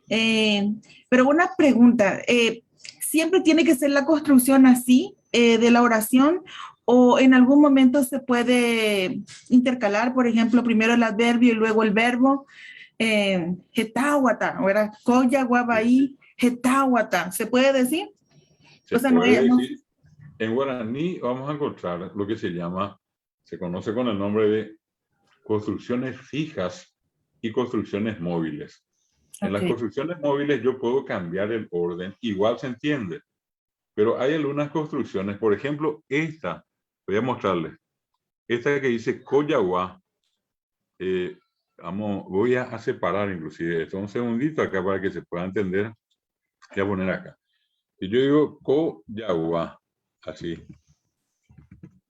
Pero una pregunta, ¿siempre tiene que ser la construcción así de la oración o en algún momento se puede intercalar, por ejemplo, primero el adverbio y luego el verbo? Getahuata, ¿verdad? Koya Guabaí, Getahuata, ¿se puede decir? Se O sea, no puede es, no- decir, en guaraní vamos a encontrar lo que se conoce con el nombre de construcciones fijas y construcciones móviles. En las Ok. construcciones móviles yo puedo cambiar el orden, igual se entiende, pero hay algunas construcciones, por ejemplo, esta, voy a mostrarles, esta que dice Coyahuá, voy a separar inclusive esto un segundito acá para que se pueda entender. Voy a poner acá. Y yo digo Coyahuá, así,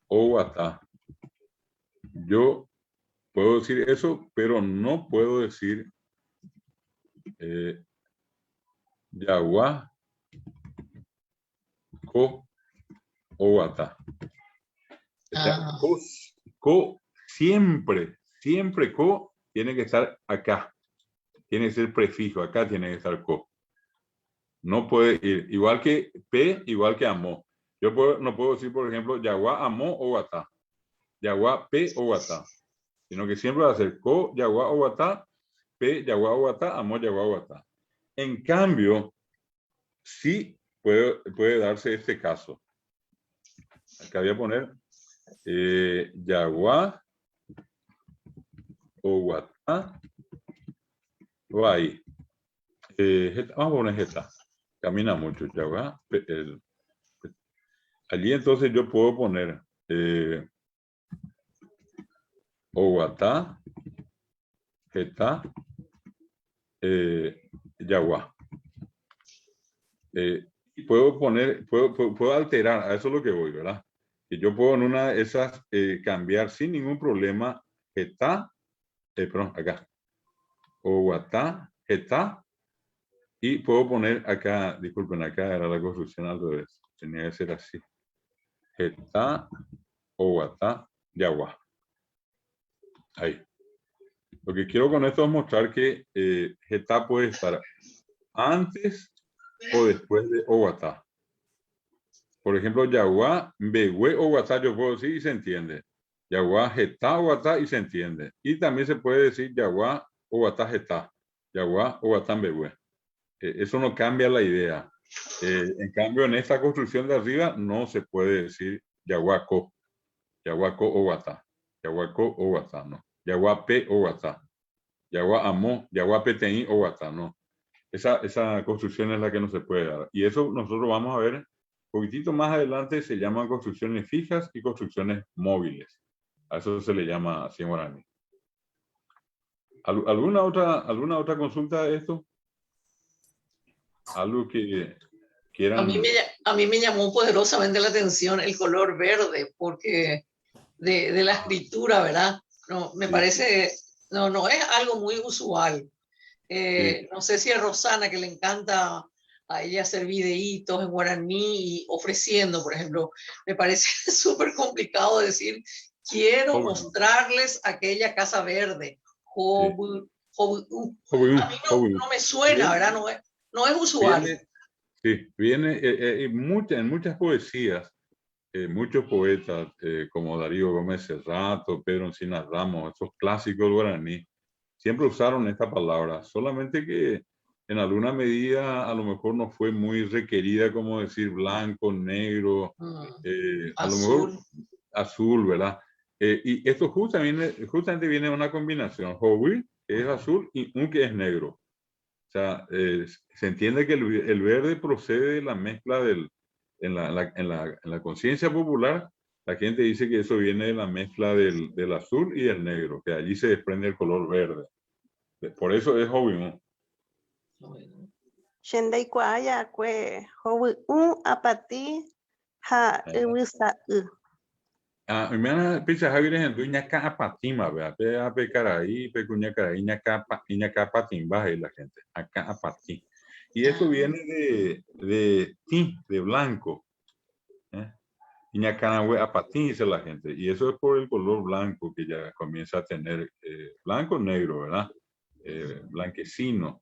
Oguatá. Yo puedo decir eso, pero no puedo decir Yaguá, Co, Oguatá. Ah, Siempre co tiene que estar acá. Tiene que ser prefijo. Acá tiene que estar co. No puede ir. Igual que P, igual que amó. Yo no puedo decir, por ejemplo, Yaguá, amó, Oguatá. Yaguá, P, Oguatá. Sino que siempre va a ser co, Yaguá, Oguatá, P, Yaguá, Oguatá, amó, Yaguá, Oguatá. En cambio, sí puede darse este caso. Acá voy a poner Yaguá, Oguatá, Guay. Vamos a poner Jeta. Camina mucho, Yaguá. Allí entonces yo puedo poner Oguatá, Jeta, Yaguá. Y puedo alterar, a eso es lo que voy, ¿verdad? Que yo puedo en una de esas cambiar sin ningún problema Jeta, perdón, acá, Oguatá, Jeta, y puedo poner acá, disculpen, acá era la construcción al revés, tenía que ser así, Jeta, Oguatá, Yaguá. Ahí. Lo que quiero con esto es mostrar que Jeta puede estar antes o después de Oguatá. Por ejemplo, Yaguá, Begüe, Oguatá, yo puedo decir y se entiende. Yaguá, Jeta, Oguatá y se entiende. Y también se puede decir Yaguá, Oguatá, Jeta. Yaguá, Oguatá, Begüe. Eso no cambia la idea. En cambio, en esta construcción de arriba no se puede decir Yaguaco, Yaguaco, Oguatá. Yaguaco, Oguatá, no. Yaguape, Oguatá. Yaguá, Amó, Yaguapeteí, Oguatá, no. Esa construcción es la que no se puede dar. Y eso nosotros vamos a ver un poquitito más adelante, se llaman construcciones fijas y construcciones móviles. A eso se le llama así en guaraní. ¿Alguna otra consulta de esto? Algo que quieran. a mí me llamó poderosamente la atención el color verde, porque de la escritura, ¿verdad? No, me parece, no es algo muy usual. No sé si a Rosana, que le encanta a ella hacer videitos en guaraní y ofreciendo, por ejemplo, me parece súper complicado decir, quiero mostrarles aquella casa verde. A mí no me suena, ¿verdad? No es usual. Viene en muchas poesías, muchos poetas como Darío Gómez Serrato, Pedro Encinas Ramos, esos clásicos guaraní, siempre usaron esta palabra, solamente que en alguna medida a lo mejor no fue muy requerida, como decir blanco, negro, a lo mejor azul, ¿verdad? Y esto justamente viene de una combinación, Howi, que es azul, y un que es negro. O sea, se entiende que el verde procede de la mezcla en la conciencia popular. La gente dice que eso viene de la mezcla del azul y del negro, que allí se desprende el color verde. Por eso es Howi. Shendai Kwaya, Kwe, Howi, Apati, Ha, Iwisa, Me han pizza Javier en duña capa timba, vea, pe caraí, pe cuña caraí, ña capa timba y la gente, acá apatí. Y eso viene de ti, de blanco. Ña canahue apatí, dice la gente. Y eso es por el color blanco que ya comienza a tener, blanco negro, ¿verdad? Blanquecino.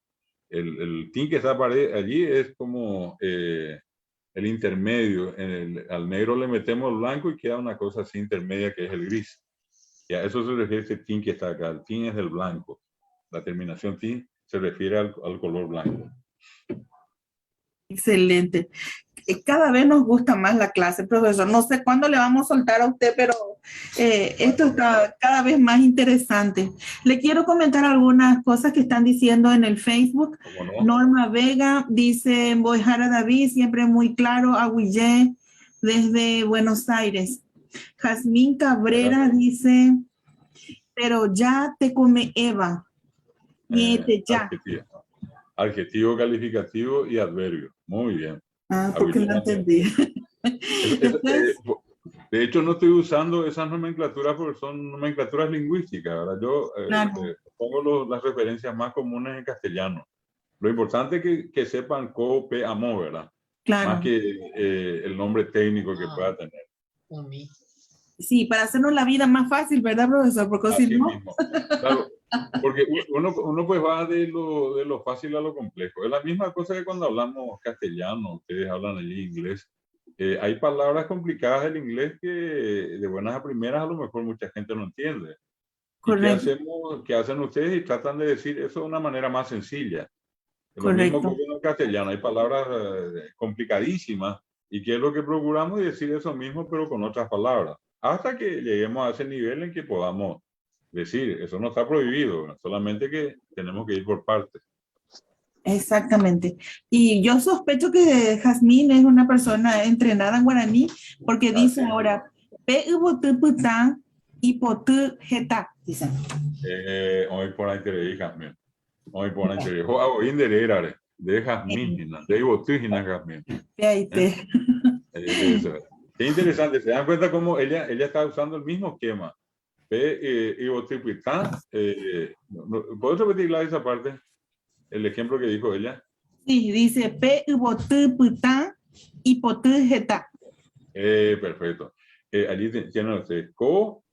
El tin que está allí es como el intermedio. Al negro le metemos blanco y queda una cosa así intermedia que es el gris. Y a eso se refiere ese tin que está acá. El tin es el blanco. La terminación ti se refiere al color blanco. Excelente. Cada vez nos gusta más la clase, profesor. No sé cuándo le vamos a soltar a usted, pero esto está cada vez más interesante. Le quiero comentar algunas cosas que están diciendo en el Facebook. ¿Cómo no? Norma Vega dice, Boijara David, siempre muy claro, Aguillé, desde Buenos Aires. Jazmín Cabrera dice, pero ya te come Eva. Ya. Adjetivo calificativo y adverbio. Muy bien. Ah, porque no entendí. De hecho, no estoy usando esas nomenclaturas porque son nomenclaturas lingüísticas, ¿verdad? Yo pongo las referencias más comunes en castellano. Lo importante es que sepan co, pe, amo, ¿verdad? Claro. Más que el nombre técnico que pueda tener. Sí, para hacernos la vida más fácil, ¿verdad, profesor? Porque Así si no... mismo. Claro, porque uno pues va de lo fácil a lo complejo. Es la misma cosa que cuando hablamos castellano, ustedes hablan allí inglés. Hay palabras complicadas del inglés que de buenas a primeras a lo mejor mucha gente no entiende. ¿Y qué hacen ustedes? Y tratan de decir eso de una manera más sencilla. Lo mismo que en el castellano. Hay palabras complicadísimas. ¿Y qué es lo que procuramos? Decir eso mismo, pero con otras palabras. Hasta que lleguemos a ese nivel en que podamos decir, eso no está prohibido, solamente que tenemos que ir por partes. Exactamente. Y yo sospecho que Jazmín es una persona entrenada en guaraní, porque dice ahora, y potu jeta, dice. Hoy por ahí te le dije, Jazmín. Hoy por ahí te le dije, hoy indererare, de Jazmín, de Ibotujina Jazmín. Qué interesante, se dan cuenta cómo ella está usando el mismo esquema. ¿Puedes repetir esa parte? El ejemplo que dijo ella. Sí, dice perfecto. Allí tienen ustedes co,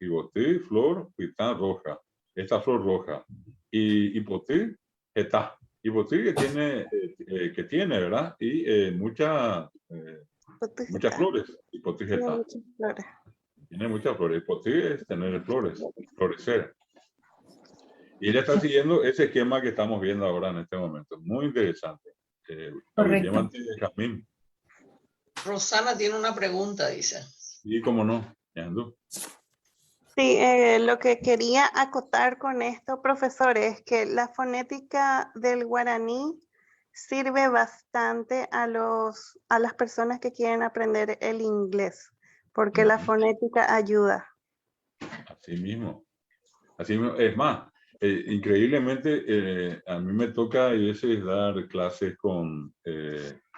ibotí, flor, pitán, roja. Esta flor roja. Y ibotí, eta. Ibotí que tiene, ¿verdad? Y muchas flores. Ibotí, eta. Tiene muchas flores. Posible es tener flores, florecer. Y ella está siguiendo ese esquema que estamos viendo ahora en este momento. Muy interesante. Correcto. Rosana tiene una pregunta, dice. Sí, cómo no. Yandú. Sí, lo que quería acotar con esto, profesor, es que la fonética del guaraní sirve bastante a las personas que quieren aprender el inglés, porque la fonética ayuda. Así mismo. Es más, increíblemente, a mí me toca a veces dar clases con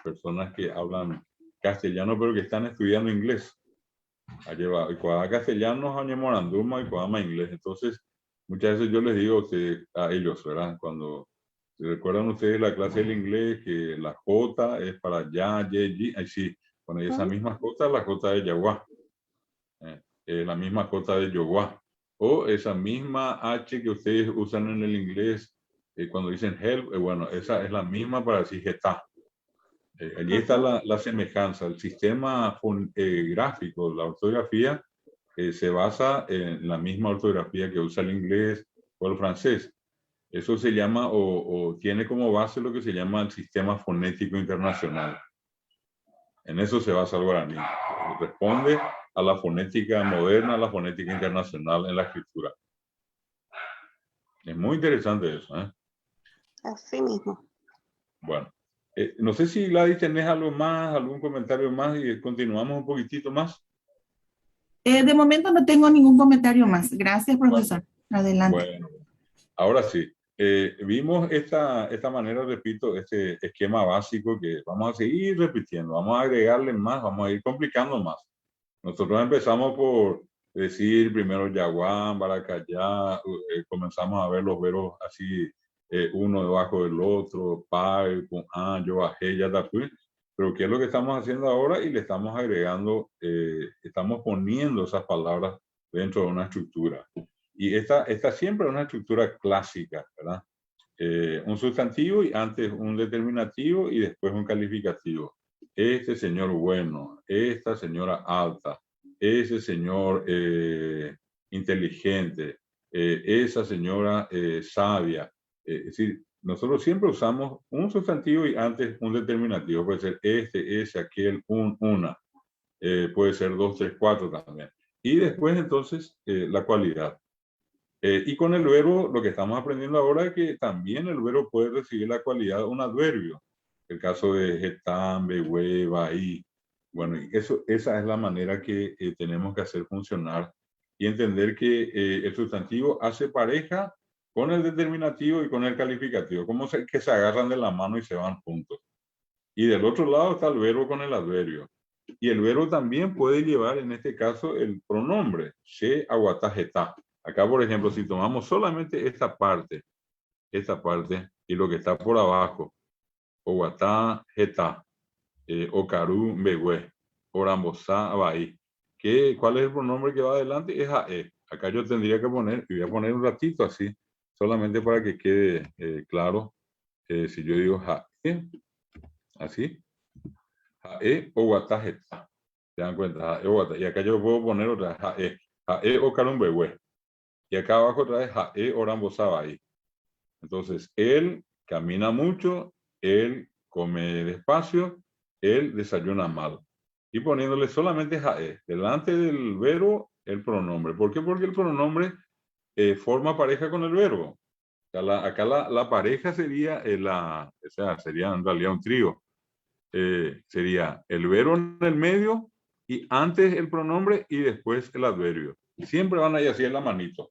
personas que hablan castellano, pero que están estudiando inglés. Y cuando castellano, año moranduma y cuando inglés. Entonces, muchas veces yo les digo a ellos, ¿verdad? Cuando se recuerdan ustedes la clase del inglés, que la J es para ya, ye, ahí sí, con esa misma J, la J de Yaguá. La misma J de Yoguá. O esa misma H que ustedes usan en el inglés cuando dicen help, bueno, esa es la misma para decir geta. Allí está la semejanza. El sistema gráfico, la ortografía, se basa en la misma ortografía que usa el inglés o el francés. Eso se llama o tiene como base lo que se llama el sistema fonético internacional. En eso se basa el guaraní. Responde a la fonética moderna, a la fonética internacional en la escritura. Es muy interesante eso, ¿eh? Así mismo. Bueno, no sé si Gladys tenés algo más, algún comentario más y continuamos un poquitito más. De momento no tengo ningún comentario más. Gracias, profesor. Bueno, adelante. Bueno, ahora sí. Vimos esta manera, repito, este esquema básico que vamos a seguir repitiendo. Vamos a agregarle más, vamos a ir complicando más. Nosotros empezamos por decir primero Yaguán, Baracayá, comenzamos a ver los verbos así, uno debajo del otro, Pai, Pun'an, yo bajé, ya ta fui. Pero ¿qué es lo que estamos haciendo ahora? Y le estamos agregando, estamos poniendo esas palabras dentro de una estructura. Y esta siempre es una estructura clásica, ¿verdad? Un sustantivo y antes un determinativo y después un calificativo. Este señor bueno, esta señora alta, ese señor inteligente, esa señora sabia. Es decir, nosotros siempre usamos un sustantivo y antes un determinativo. Puede ser este, ese, aquel, una. Puede ser 2, 3, 4 también. Y después entonces la cualidad. Y con el verbo, lo que estamos aprendiendo ahora es que también el verbo puede recibir la cualidad de un adverbio. El caso de getam, behue, bahí. Bueno, esa es la manera que tenemos que hacer funcionar y entender que el sustantivo hace pareja con el determinativo y con el calificativo, como que se agarran de la mano y se van juntos. Y del otro lado está el verbo con el adverbio. Y el verbo también puede llevar, en este caso, el pronombre, she, aguatá, jetá. Acá, por ejemplo, si tomamos solamente esta parte, y lo que está por abajo, aguatá, jetá, ocarú, begüe, orambosá, abaí. ¿Cuál es el pronombre que va adelante? Es ae. Acá yo tendría que poner, y voy a poner un ratito así, solamente para que quede claro. Si yo digo jae, así, jae o guatajeta. ¿Se dan cuenta? Jae o guata. Y acá yo puedo poner otra vez jae o carumbehue. Y acá abajo otra vez jae o rambosabai. Entonces, él camina mucho, él come despacio, él desayuna mal. Y poniéndole solamente jae. Delante del verbo, el pronombre. ¿Por qué? Porque el pronombre forma pareja con el verbo. Acá la pareja sería, o sea, sería en realidad un trío. Sería el verbo en el medio y antes el pronombre y después el adverbio. Y siempre van ahí así en la manito.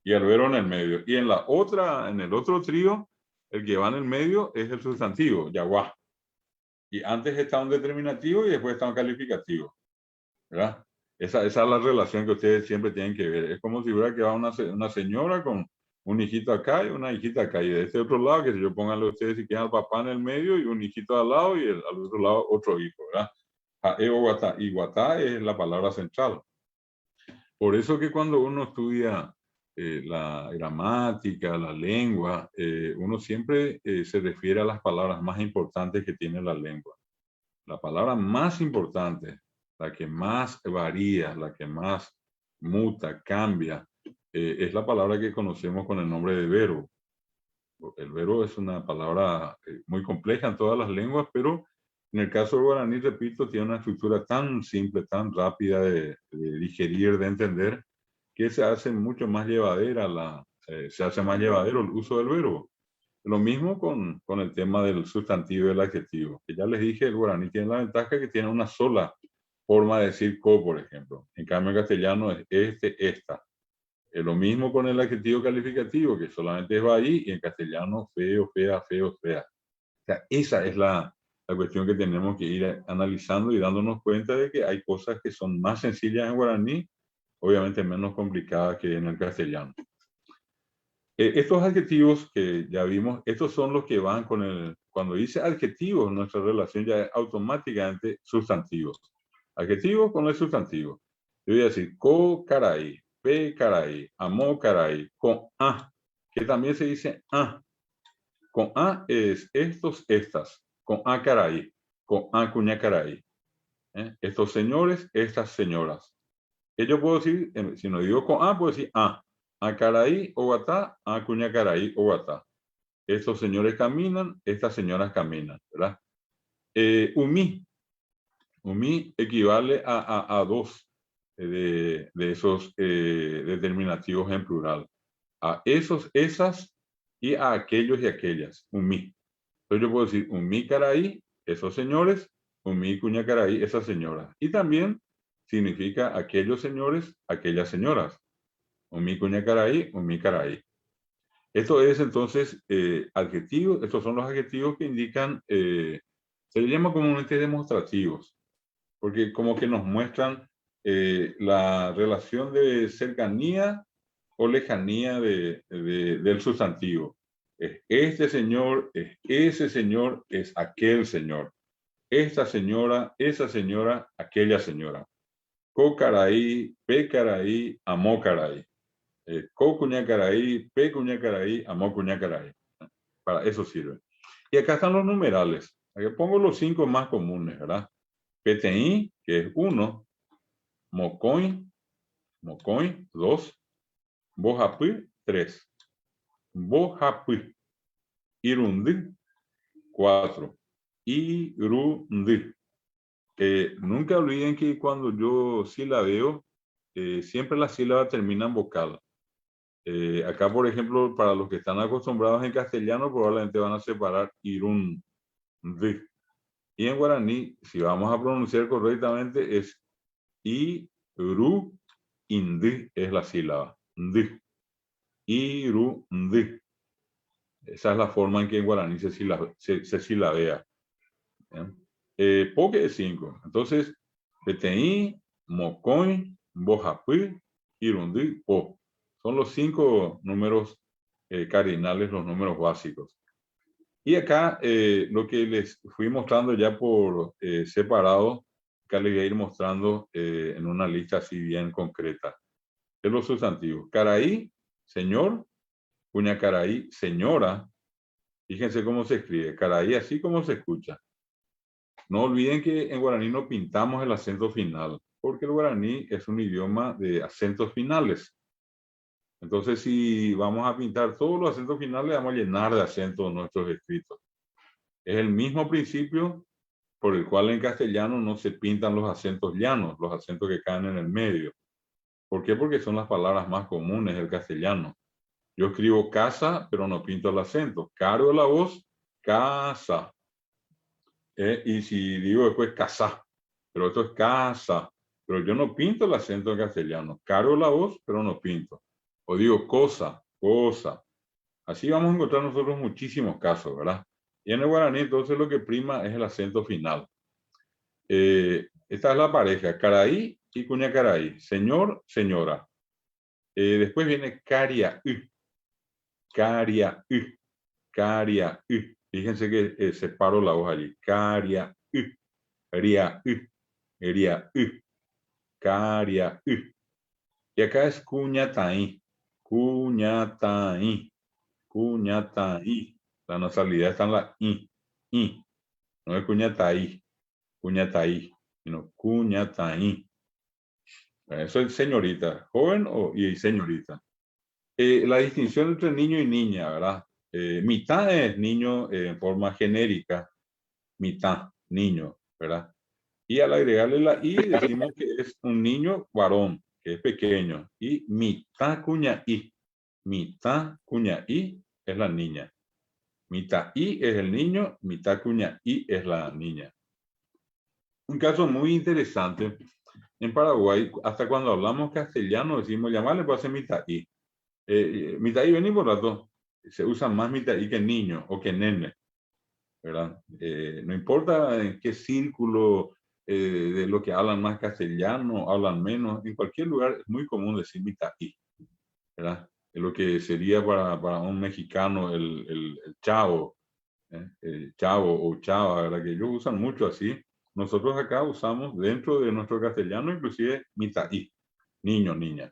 Y el verbo en el medio. Y en el otro trío, el que va en el medio es el sustantivo, yaguá. Y antes está un determinativo y después está un calificativo. ¿Verdad? Esa es la relación que ustedes siempre tienen que ver. Es como si hubiera que va una señora con un hijito acá y una hijita acá. Y de este otro lado, que si yo pónganle ustedes si quieren al papá en el medio y un hijito al lado y al otro lado otro hijo, ¿verdad? Jae o guatá. Y guatá es la palabra central. Por eso que cuando uno estudia la gramática, la lengua, uno siempre se refiere a las palabras más importantes que tiene la lengua. La palabra más importante, la que más varía, la que más muta, cambia, es la palabra que conocemos con el nombre de verbo. El verbo es una palabra muy compleja en todas las lenguas, pero en el caso del guaraní, repito, tiene una estructura tan simple, tan rápida de digerir, de entender, que se hace mucho más llevadera se hace más llevadero el uso del verbo. Lo mismo con el tema del sustantivo y el adjetivo. Que ya les dije, el guaraní tiene la ventaja que tiene una sola forma de decir co, por ejemplo. En cambio, en castellano es este, esta. Lo mismo con el adjetivo calificativo, que solamente va ahí, y en castellano feo, fea, feo, fea. O sea, esa es la cuestión que tenemos que ir analizando y dándonos cuenta de que hay cosas que son más sencillas en guaraní, obviamente menos complicadas que en el castellano. Estos adjetivos que ya vimos, estos son los que van cuando dice adjetivos, nuestra relación ya es automáticamente sustantivos. Adjetivos con el sustantivo. Yo voy a decir co caray, pe caray, amo caray, con a, que también se dice a. Con a es estos, estas, con a caray, con a cuña caray. Estos señores, estas señoras. Yo puedo decir, si no digo con a, puedo decir a. A caray o guatá, a cuña caray o guatá. Estos señores caminan, estas señoras caminan, ¿verdad? Umi equivale a dos de esos determinativos en plural. A esos, esas y a aquellos y aquellas. Umi. Entonces yo puedo decir umi caray, esos señores, umi cuña caray, esas señoras. Y también significa aquellos señores, aquellas señoras. Umi cuña caray, umi caray. Esto es entonces adjetivos, estos son los adjetivos que indican, se les llama comúnmente demostrativos, porque como que nos muestran la relación de cercanía o lejanía del sustantivo. Es este señor, es ese señor, es aquel señor. Esta señora, esa señora, aquella señora. Co caray, pe caray, amó caray. Co cuña caray, pe cuña caray, amó cuña caray. Para eso sirve. Y acá están los numerales. Aquí pongo los 5 más comunes, ¿verdad? PTI, que es 1. Mocoin, 2. Bojapi, 3. Bojapi. Irundi, 4. Irundi. Nunca olviden que cuando yo silabeo, siempre la sílaba termina en vocal. Acá, por ejemplo, para los que están acostumbrados en castellano, probablemente van a separar irundi. Y en guaraní, si vamos a pronunciar correctamente, es iru, indi es la sílaba. Ndi. Irundi. Esa es la forma en que en guaraní se silabea. Poque es 5. Entonces, Beteí, Mocoin, Bojapi, Irundi, Po. Son los 5 números cardinales, los números básicos. Y acá lo que les fui mostrando ya por separado, acá les voy a ir mostrando en una lista así bien concreta. Es los sustantivos. Caraí, señor. Cuñacaraí, señora. Fíjense cómo se escribe. Caraí, así como se escucha. No olviden que en guaraní no pintamos el acento final, porque el guaraní es un idioma de acentos finales. Entonces, si vamos a pintar todos los acentos finales, vamos a llenar de acentos nuestros escritos. Es el mismo principio por el cual en castellano no se pintan los acentos llanos, los acentos que caen en el medio. ¿Por qué? Porque son las palabras más comunes del castellano. Yo escribo casa, pero no pinto el acento. Cargo la voz, casa. Y si digo después casa, pero esto es casa. Pero yo no pinto el acento en castellano. Cargo la voz, pero no pinto. O digo cosa, cosa. Así vamos a encontrar nosotros muchísimos casos, ¿verdad? Y en el guaraní, entonces, lo que prima es el acento final. Esta es la pareja, caraí y cuñacaraí. Señor, señora. Después viene caria, caria, caria, Fíjense que separo la voz allí. Caria, ria, ria, caria, Y acá es cuñataí, cuñataí, cuñataí. La nasalidad está en la i. No es cuñataí, sino cuñataí. Eso es señorita, joven y señorita. La distinción entre niño y niña, ¿verdad? Mitad es niño en forma genérica, mitad, niño, ¿verdad? Y al agregarle la i decimos que es un niño varón, que es pequeño. Y mitad cuña i es la niña. Mitad i es el niño, mitad cuña i es la niña. Un caso muy interesante. En Paraguay, hasta cuando hablamos castellano, decimos llamarle puede ser mitad i. Mitad i, vení por rato. Se usa más mitad i que niño o que nene, ¿verdad? No importa en qué círculo de lo que hablan más castellano, hablan menos, en cualquier lugar es muy común decir mitad i, ¿verdad? Lo que sería para un mexicano el chavo, el chavo o chava, ¿verdad? Que ellos usan mucho así. Nosotros acá usamos dentro de nuestro castellano inclusive mitad i, niño, niña.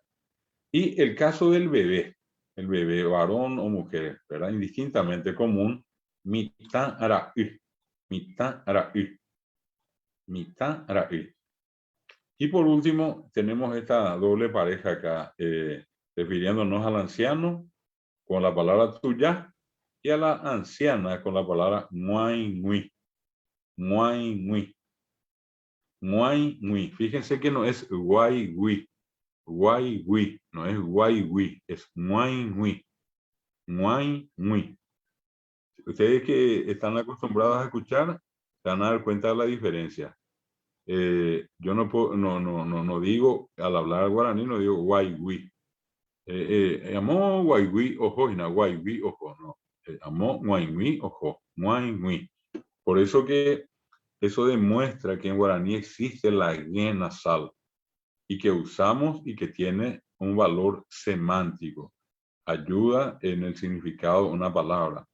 Y el caso del bebé, el bebé varón o mujer, ¿verdad? Indistintamente común, mitad araí, mitad araí, mitad araí. Y por último, tenemos esta doble pareja acá, refiriéndonos al anciano con la palabra tuya y a la anciana con la palabra muay, muy, muay, muy, muay, muy. Fíjense que no es guay, gui. Guay, no es guay, es muy. Ustedes que están acostumbrados a escuchar, se van a dar cuenta de la diferencia. Yo no digo, al hablar guaraní, no digo guay, amo guay, ojo, y no guay, ojo, no. Amo guay, ojo, muy. Por eso que eso demuestra que en guaraní existe la guía nasal y que usamos y que tiene un valor semántico. Ayuda en el significado de una palabra.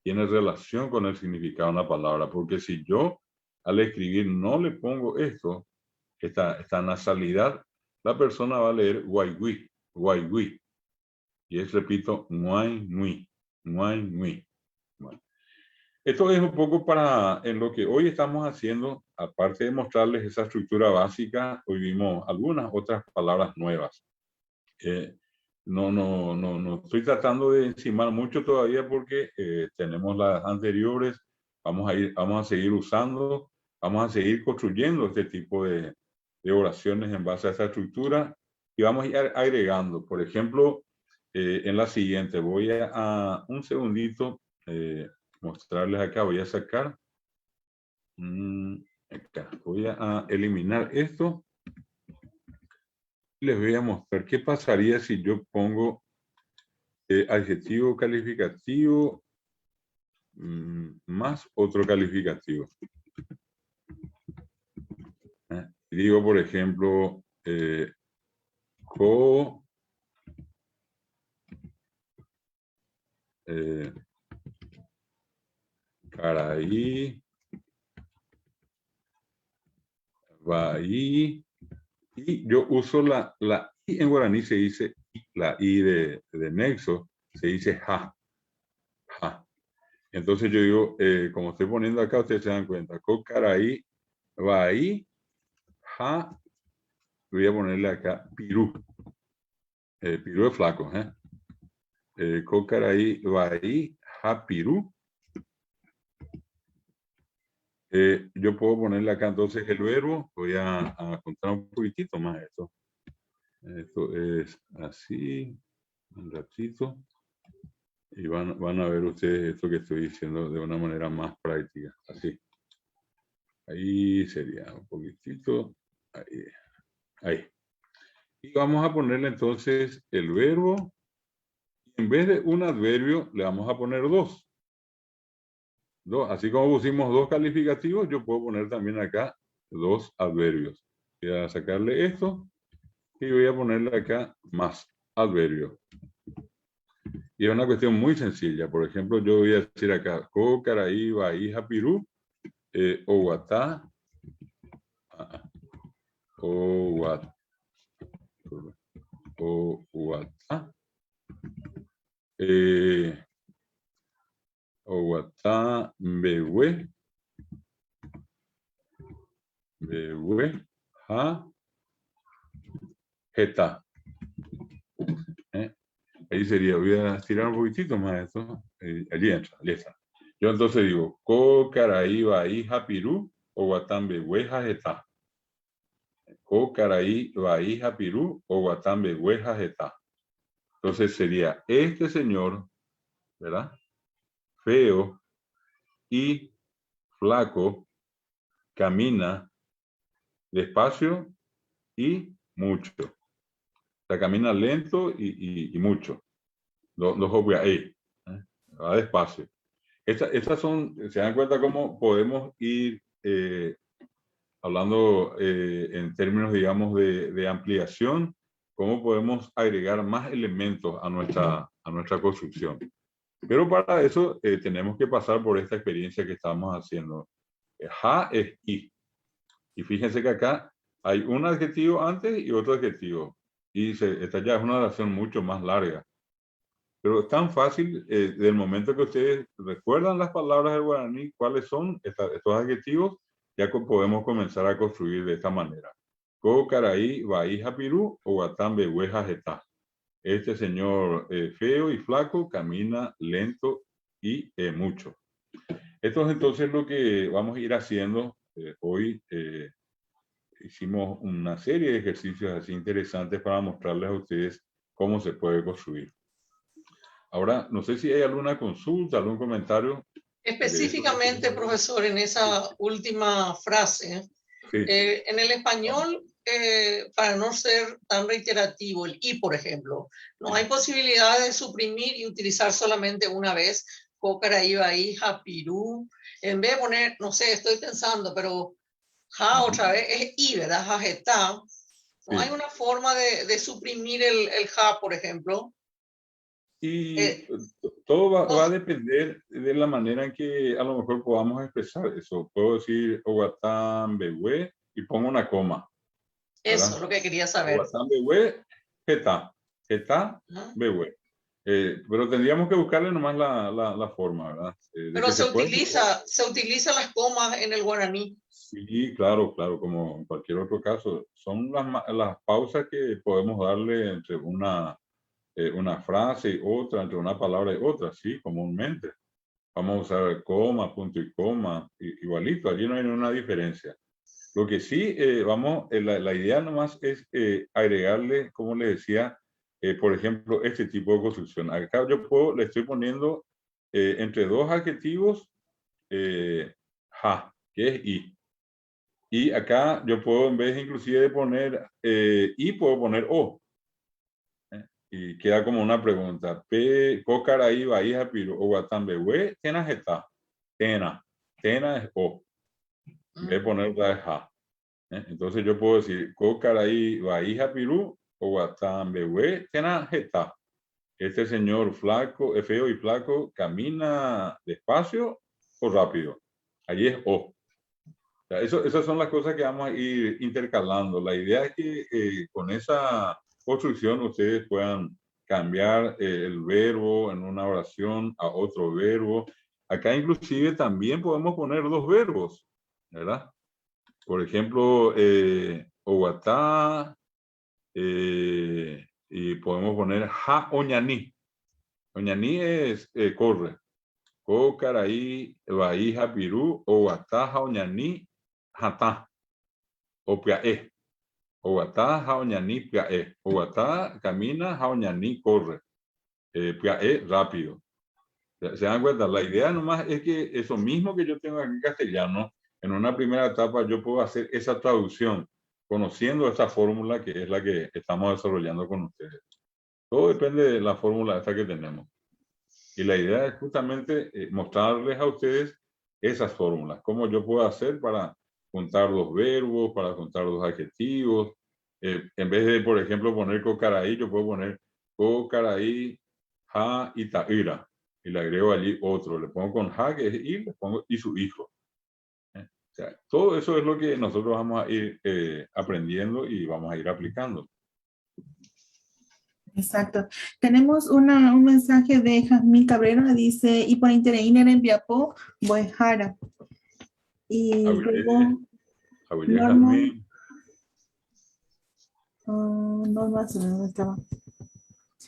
Tiene relación con el significado de una palabra. Porque si yo al escribir no le pongo esta nasalidad, la persona va a leer guayui. Y es, repito, muy. Bueno. Esto es un poco en lo que hoy estamos haciendo, aparte de mostrarles esa estructura básica, hoy vimos algunas otras palabras nuevas. no estoy tratando de encimar mucho todavía porque tenemos las anteriores, vamos a seguir usando, vamos a seguir construyendo este tipo de oraciones en base a esta estructura y vamos a ir agregando. Por ejemplo, en la siguiente, voy a un segundito mostrarles acá, voy a sacar, acá, voy a eliminar esto. Les voy a mostrar qué pasaría si yo pongo adjetivo calificativo más otro calificativo. Digo, por ejemplo, Caraí, Baí, y yo uso la I en guaraní, se dice la I de nexo, se dice ja. Entonces yo digo, como estoy poniendo acá, ustedes se dan cuenta, Caraí, Baí, ja, voy a ponerle acá pirú. Pirú es flaco, Caraí, Baí, ja, pirú. Yo puedo ponerle acá entonces el verbo, voy a contar un poquitito más esto. Esto es así, un ratito, y van a ver ustedes esto que estoy diciendo de una manera más práctica, así. Ahí sería un poquitito, ahí. Y vamos a ponerle entonces el verbo, en vez de un adverbio, le vamos a poner dos. Así como pusimos dos calificativos, yo puedo poner también acá dos adverbios. Voy a sacarle esto y voy a ponerle acá más adverbio. Y es una cuestión muy sencilla. Por ejemplo, yo voy a decir acá, Caraí, Baí, Japirú, Oguatá, Oguatá, Oguatá, Behue, Ja, Jeta. Ahí sería, voy a estirar un poquitito más esto. Allí está. Yo entonces digo, Caraí, Baí, Japirú, Oguatán, Behue, Ja, Jeta. Caraí, Baí, Japirú, Oguatán, Behue, Ja, Jeta. Entonces sería este señor, ¿verdad? Feo y flaco, camina despacio y mucho. O sea, camina lento y mucho. Dos obvias ahí. Va despacio. Estas son, se dan cuenta cómo podemos ir hablando en términos, digamos, de ampliación, cómo podemos agregar más elementos a nuestra construcción. Pero para eso tenemos que pasar por esta experiencia que estamos haciendo. Ja es I. Y fíjense que acá hay un adjetivo antes y otro adjetivo. Y esta ya es una oración mucho más larga. Pero es tan fácil, del momento que ustedes recuerdan las palabras del guaraní, cuáles son estos adjetivos, ya podemos comenzar a construir de esta manera. Caraí, Baí, Japirú, Oguatán, Behue, Ja, Jeta. Este señor feo y flaco camina lento y mucho. Esto es entonces lo que vamos a ir haciendo hoy. Hicimos una serie de ejercicios así interesantes para mostrarles a ustedes cómo se puede construir. Ahora, no sé si hay alguna consulta, algún comentario. Específicamente, profesor, en esa última frase, sí. En el español, para no ser tan reiterativo, el I, por ejemplo, no hay posibilidad de suprimir y utilizar solamente una vez, Caraí, Baí, Japirú, en vez de poner, no sé, estoy pensando, pero ja otra vez es I, ¿verdad? Ja, Jeta. ¿No sí. hay una forma de suprimir el ja, por ejemplo? Y todo va a depender de la manera en que a lo mejor podamos expresar eso. Puedo decir Oguatán, Behue y pongo una coma. ¿Verdad? Eso es lo que quería saber. Oguatán, Behue, Jeta. Jeta, Behue. Pero tendríamos que buscarle nomás la forma, ¿verdad? Pero se utiliza las comas en el guaraní. Sí, claro, como en cualquier otro caso. Son las pausas que podemos darle entre una una frase y otra, entre una palabra y otra, sí, comúnmente. Vamos a usar coma, punto y coma, igualito, allí no hay ninguna diferencia. Lo que sí, la idea nomás es agregarle, como le decía, por ejemplo, este tipo de construcción. Acá le estoy poniendo entre dos adjetivos, ja, que es i. Y acá yo puedo, en vez inclusive de poner i, puedo poner o. Y queda como una pregunta. Kokaraí, bahía, piro, o guatambewe, tena jeta. Tena. Tena es o. En vez de poner otra vez ja. Entonces yo puedo decir, Kokaraí, bahía, pirú, o guatambewe, tena jeta. Este señor flaco, feo y flaco, camina despacio o rápido. Allí es o. Esas son las cosas que vamos a ir intercalando. La idea es que con esa construcción ustedes puedan cambiar el verbo en una oración a otro verbo. Acá inclusive también podemos poner dos verbos, ¿verdad? Por ejemplo, Owatá, y podemos poner ja oñaní. Oñaní es corre. Kokaraí, bahía, pirú, Owatá, ja oñaní, jatá, o piaé. Owatá, jaoñaní, piaé. Owatá, camina, jaoñaní, corre. Piaé, rápido. ¿Se dan cuenta? La idea nomás es que eso mismo que yo tengo aquí en castellano, en una primera etapa yo puedo hacer esa traducción, conociendo esta fórmula que es la que estamos desarrollando con ustedes. Todo depende de la fórmula esta que tenemos. Y la idea es justamente mostrarles a ustedes esas fórmulas, cómo yo puedo hacer para juntar dos verbos, para juntar dos adjetivos. En vez de, por ejemplo, poner Kokaraí, yo puedo poner Kokaraí, ja y taira. Y le agrego allí otro. Le pongo con ja, que es ir, le pongo y su hijo. O sea, todo eso es lo que nosotros vamos a ir aprendiendo y vamos a ir aplicando. Exacto. Tenemos un mensaje de Jazmín Cabrera, dice, y por interiner en Biapó, Boejara. Y luego,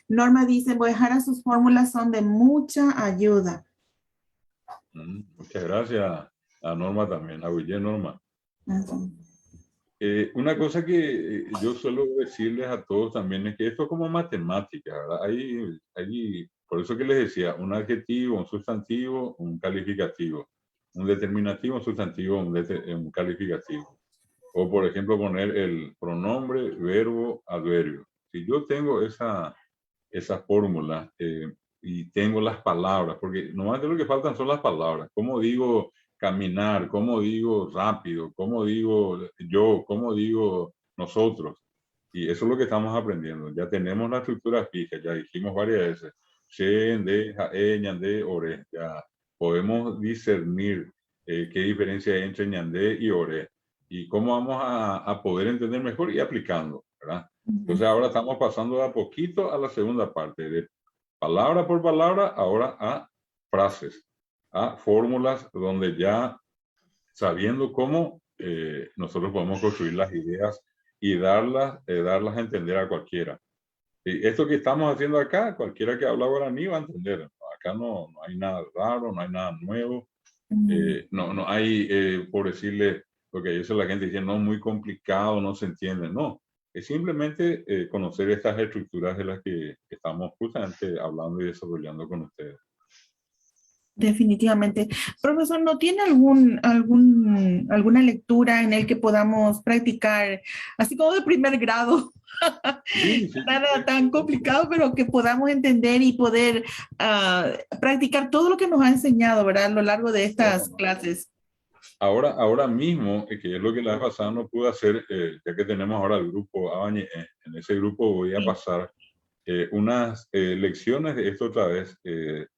Norma dice, Boejara, sus fórmulas son de mucha ayuda. Muchas gracias a Norma también, a Norma. Una cosa que yo suelo decirles a todos también es que esto es como matemática, ¿verdad? Por eso que les decía, un adjetivo, un sustantivo, un calificativo, un determinativo, un sustantivo, un calificativo. O, por ejemplo, poner el pronombre, verbo, adverbio. Si yo tengo esa fórmula y tengo las palabras, porque normalmente lo que faltan son las palabras. ¿Cómo digo caminar? ¿Cómo digo rápido? ¿Cómo digo yo? ¿Cómo digo nosotros? Y eso es lo que estamos aprendiendo. Ya tenemos la estructura fija, ya dijimos varias veces. Shen, de, jae, ñandé, ore. Ya podemos discernir qué diferencia hay entre ñandé y ore. Y cómo vamos a poder entender mejor y aplicando, ¿verdad? Entonces ahora estamos pasando de a poquito a la segunda parte, de palabra por palabra, ahora a frases, a fórmulas donde ya sabiendo cómo nosotros podemos construir las ideas y darlas a entender a cualquiera. Y esto que estamos haciendo acá, cualquiera que habla guaraní va a entender. Acá no hay nada raro, no hay nada nuevo, no hay, por decirle, lo que dice la gente, dice, no, muy complicado, no se entiende, no. Es simplemente conocer estas estructuras de las que estamos justamente hablando y desarrollando con ustedes. Definitivamente. Profesor, ¿no tiene alguna lectura en el que podamos practicar, así como de primer grado? Sí. Nada tan complicado, pero que podamos entender y poder practicar todo lo que nos ha enseñado, ¿verdad? A lo largo de estas clases. Ahora mismo, que es lo que la vez pasada no pude hacer, ya que tenemos ahora el grupo Abañe, en ese grupo voy a pasar unas lecciones de esto otra vez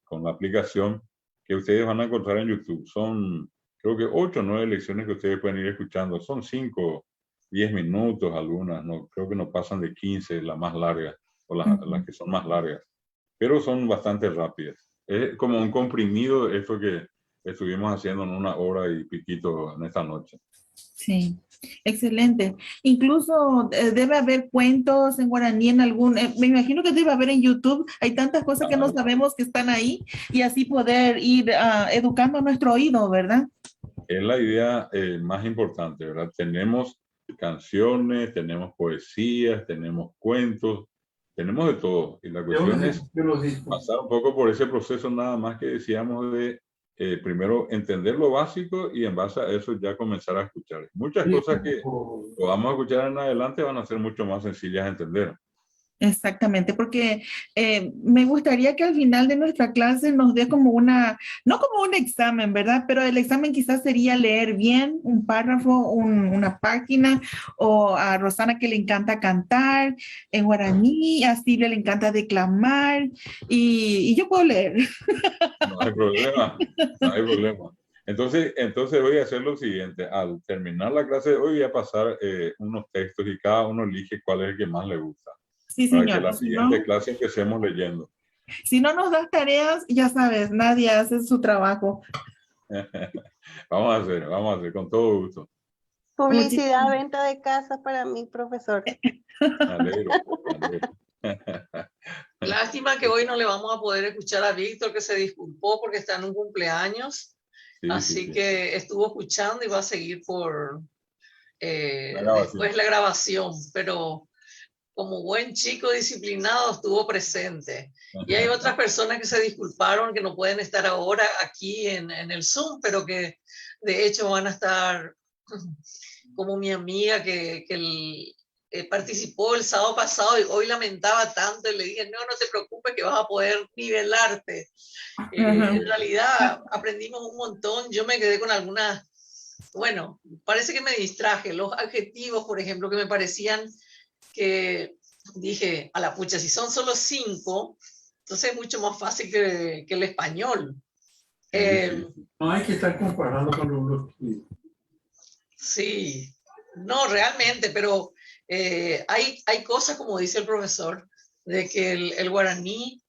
con la aplicación que ustedes van a encontrar en YouTube. Son, creo que 8 o 9 lecciones que ustedes pueden ir escuchando. Son 5, 10 minutos algunas, no, creo que no pasan de 15, las más largas, o las que son más largas, pero son bastante rápidas. Es como un comprimido de esto que estuvimos haciendo en 1 hora y piquito en esta noche. Sí, excelente. Incluso debe haber cuentos en guaraní en algún, me imagino que debe haber en YouTube. Hay tantas cosas que no sabemos que están ahí y así poder ir educando nuestro oído, ¿verdad? Es la idea más importante, ¿verdad? Tenemos canciones, tenemos poesías, tenemos cuentos, tenemos de todo. Y la cuestión es pasar un poco por ese proceso nada más que decíamos de primero entender lo básico y en base a eso ya comenzar a escuchar. Muchas cosas que podamos escuchar en adelante van a ser mucho más sencillas de entender. Exactamente, porque me gustaría que al final de nuestra clase nos dé como una, no como un examen, ¿verdad? Pero el examen quizás sería leer bien un párrafo, una página, o a Rosana que le encanta cantar en guaraní, a Silvia le encanta declamar, y yo puedo leer. No hay problema, no hay problema. Entonces voy a hacer lo siguiente. Al terminar la clase, hoy voy a pasar unos textos y cada uno elige cuál es el que más le gusta. Sí, Para señor. que la siguiente clase empecemos leyendo. Si no nos das tareas, ya sabes, nadie hace su trabajo. Vamos a hacer, con todo gusto. Publicidad, venta de casas para mi profesor. Me alegro. Lástima que hoy no le vamos a poder escuchar a Víctor, que se disculpó porque está en un cumpleaños. Sí, así que estuvo escuchando y va a seguir por después la grabación, pero como buen chico disciplinado estuvo presente. Y hay otras personas que se disculparon que no pueden estar ahora aquí en el Zoom, pero que de hecho van a estar, como mi amiga que participó el sábado pasado y hoy lamentaba tanto y le dije, no te preocupes que vas a poder nivelarte. En realidad aprendimos un montón, yo me quedé con algunas, bueno, parece que me distraje, los adjetivos, por ejemplo, que me parecían que dije, a la pucha, si son solo 5, entonces es mucho más fácil que el español. No hay que estar comparando con los... Sí, no, realmente, pero hay cosas, como dice el profesor, de que el guaraní,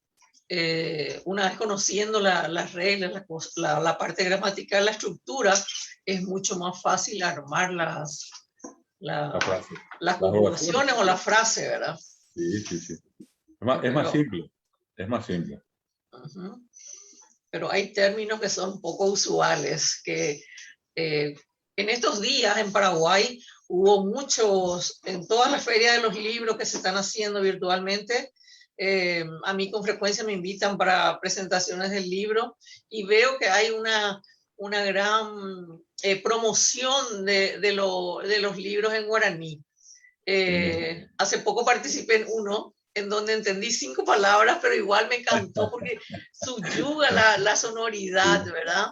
una vez conociendo las reglas, la parte gramatical, la estructura, es mucho más fácil armar las conjugaciones o la frase, ¿verdad? Sí. Es más simple. Uh-huh. Pero hay términos que son poco usuales, que en estos días en Paraguay hubo muchos, en todas las ferias de los libros que se están haciendo virtualmente, a mí con frecuencia me invitan para presentaciones del libro y veo que hay una gran promoción de los libros en guaraní. Hace poco participé en uno en donde entendí 5 palabras, pero igual me encantó porque subyuga la sonoridad, ¿verdad?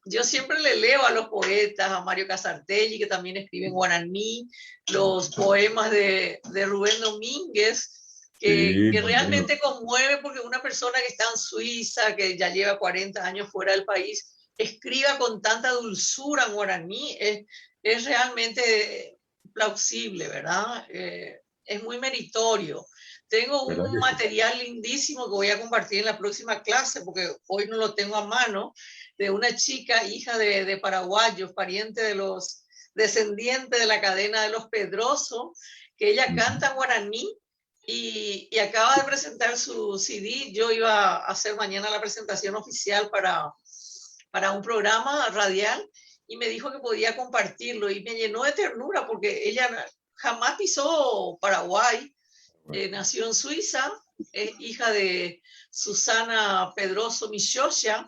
Yo siempre le leo a los poetas, a Mario Casartelli, que también escribe en guaraní, los poemas de Rubén Domínguez, que realmente conmueve porque una persona que está en Suiza, que ya lleva 40 años fuera del país, escriba con tanta dulzura en guaraní, es realmente plausible, ¿verdad? Es muy meritorio. Tengo un material lindísimo que voy a compartir en la próxima clase, porque hoy no lo tengo a mano, de una chica, hija de paraguayos, pariente de los descendientes de la cadena de los Pedroso, que ella canta en guaraní y acaba de presentar su CD. Yo iba a hacer mañana la presentación oficial para un programa radial y me dijo que podía compartirlo y me llenó de ternura porque ella jamás pisó Paraguay, nació en Suiza, es hija de Susana Pedroso Michoya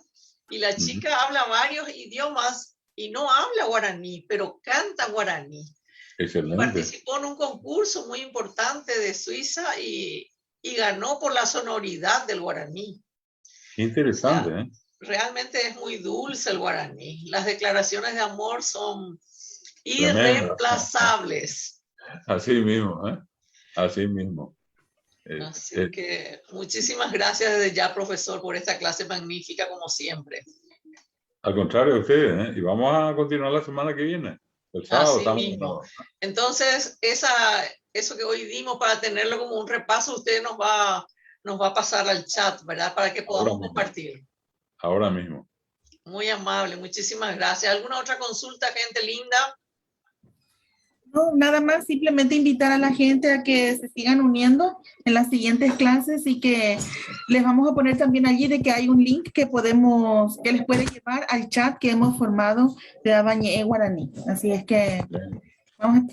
y la chica habla varios idiomas y no habla guaraní, pero canta guaraní. Excelente. Participó en un concurso muy importante de Suiza y ganó por la sonoridad del guaraní. Interesante, o sea, realmente es muy dulce el guaraní. Las declaraciones de amor son irreemplazables. Así mismo, Así mismo. Así que muchísimas gracias desde ya, profesor, por esta clase magnífica, como siempre. Al contrario de ustedes, y vamos a continuar la semana que viene. El sábado Así mismo. Entonces, eso que hoy dimos para tenerlo como un repaso, usted nos va a pasar al chat, ¿verdad? Para que podamos compartir. Ahora mismo. Muy amable, muchísimas gracias. ¿Alguna otra consulta, gente linda? No, nada más, simplemente invitar a la gente a que se sigan uniendo en las siguientes clases y que les vamos a poner también allí de que hay un link que les puede llevar al chat que hemos formado de Abañé Guaraní. Así es que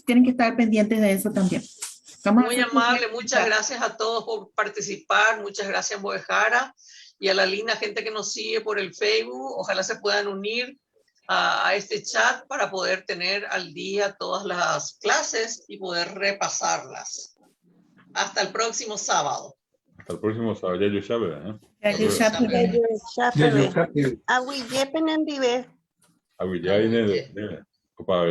tienen que estar pendientes de eso también. Muy amable, muchas gracias a todos por participar, muchas gracias Boejara y a la linda gente que nos sigue por el Facebook. Ojalá se puedan unir a este chat para poder tener al día todas las clases y poder repasarlas. Hasta el próximo sábado. Hasta el próximo sábado. Ya yo sabe, ¿eh? Aguille penendive. Aguille, opa,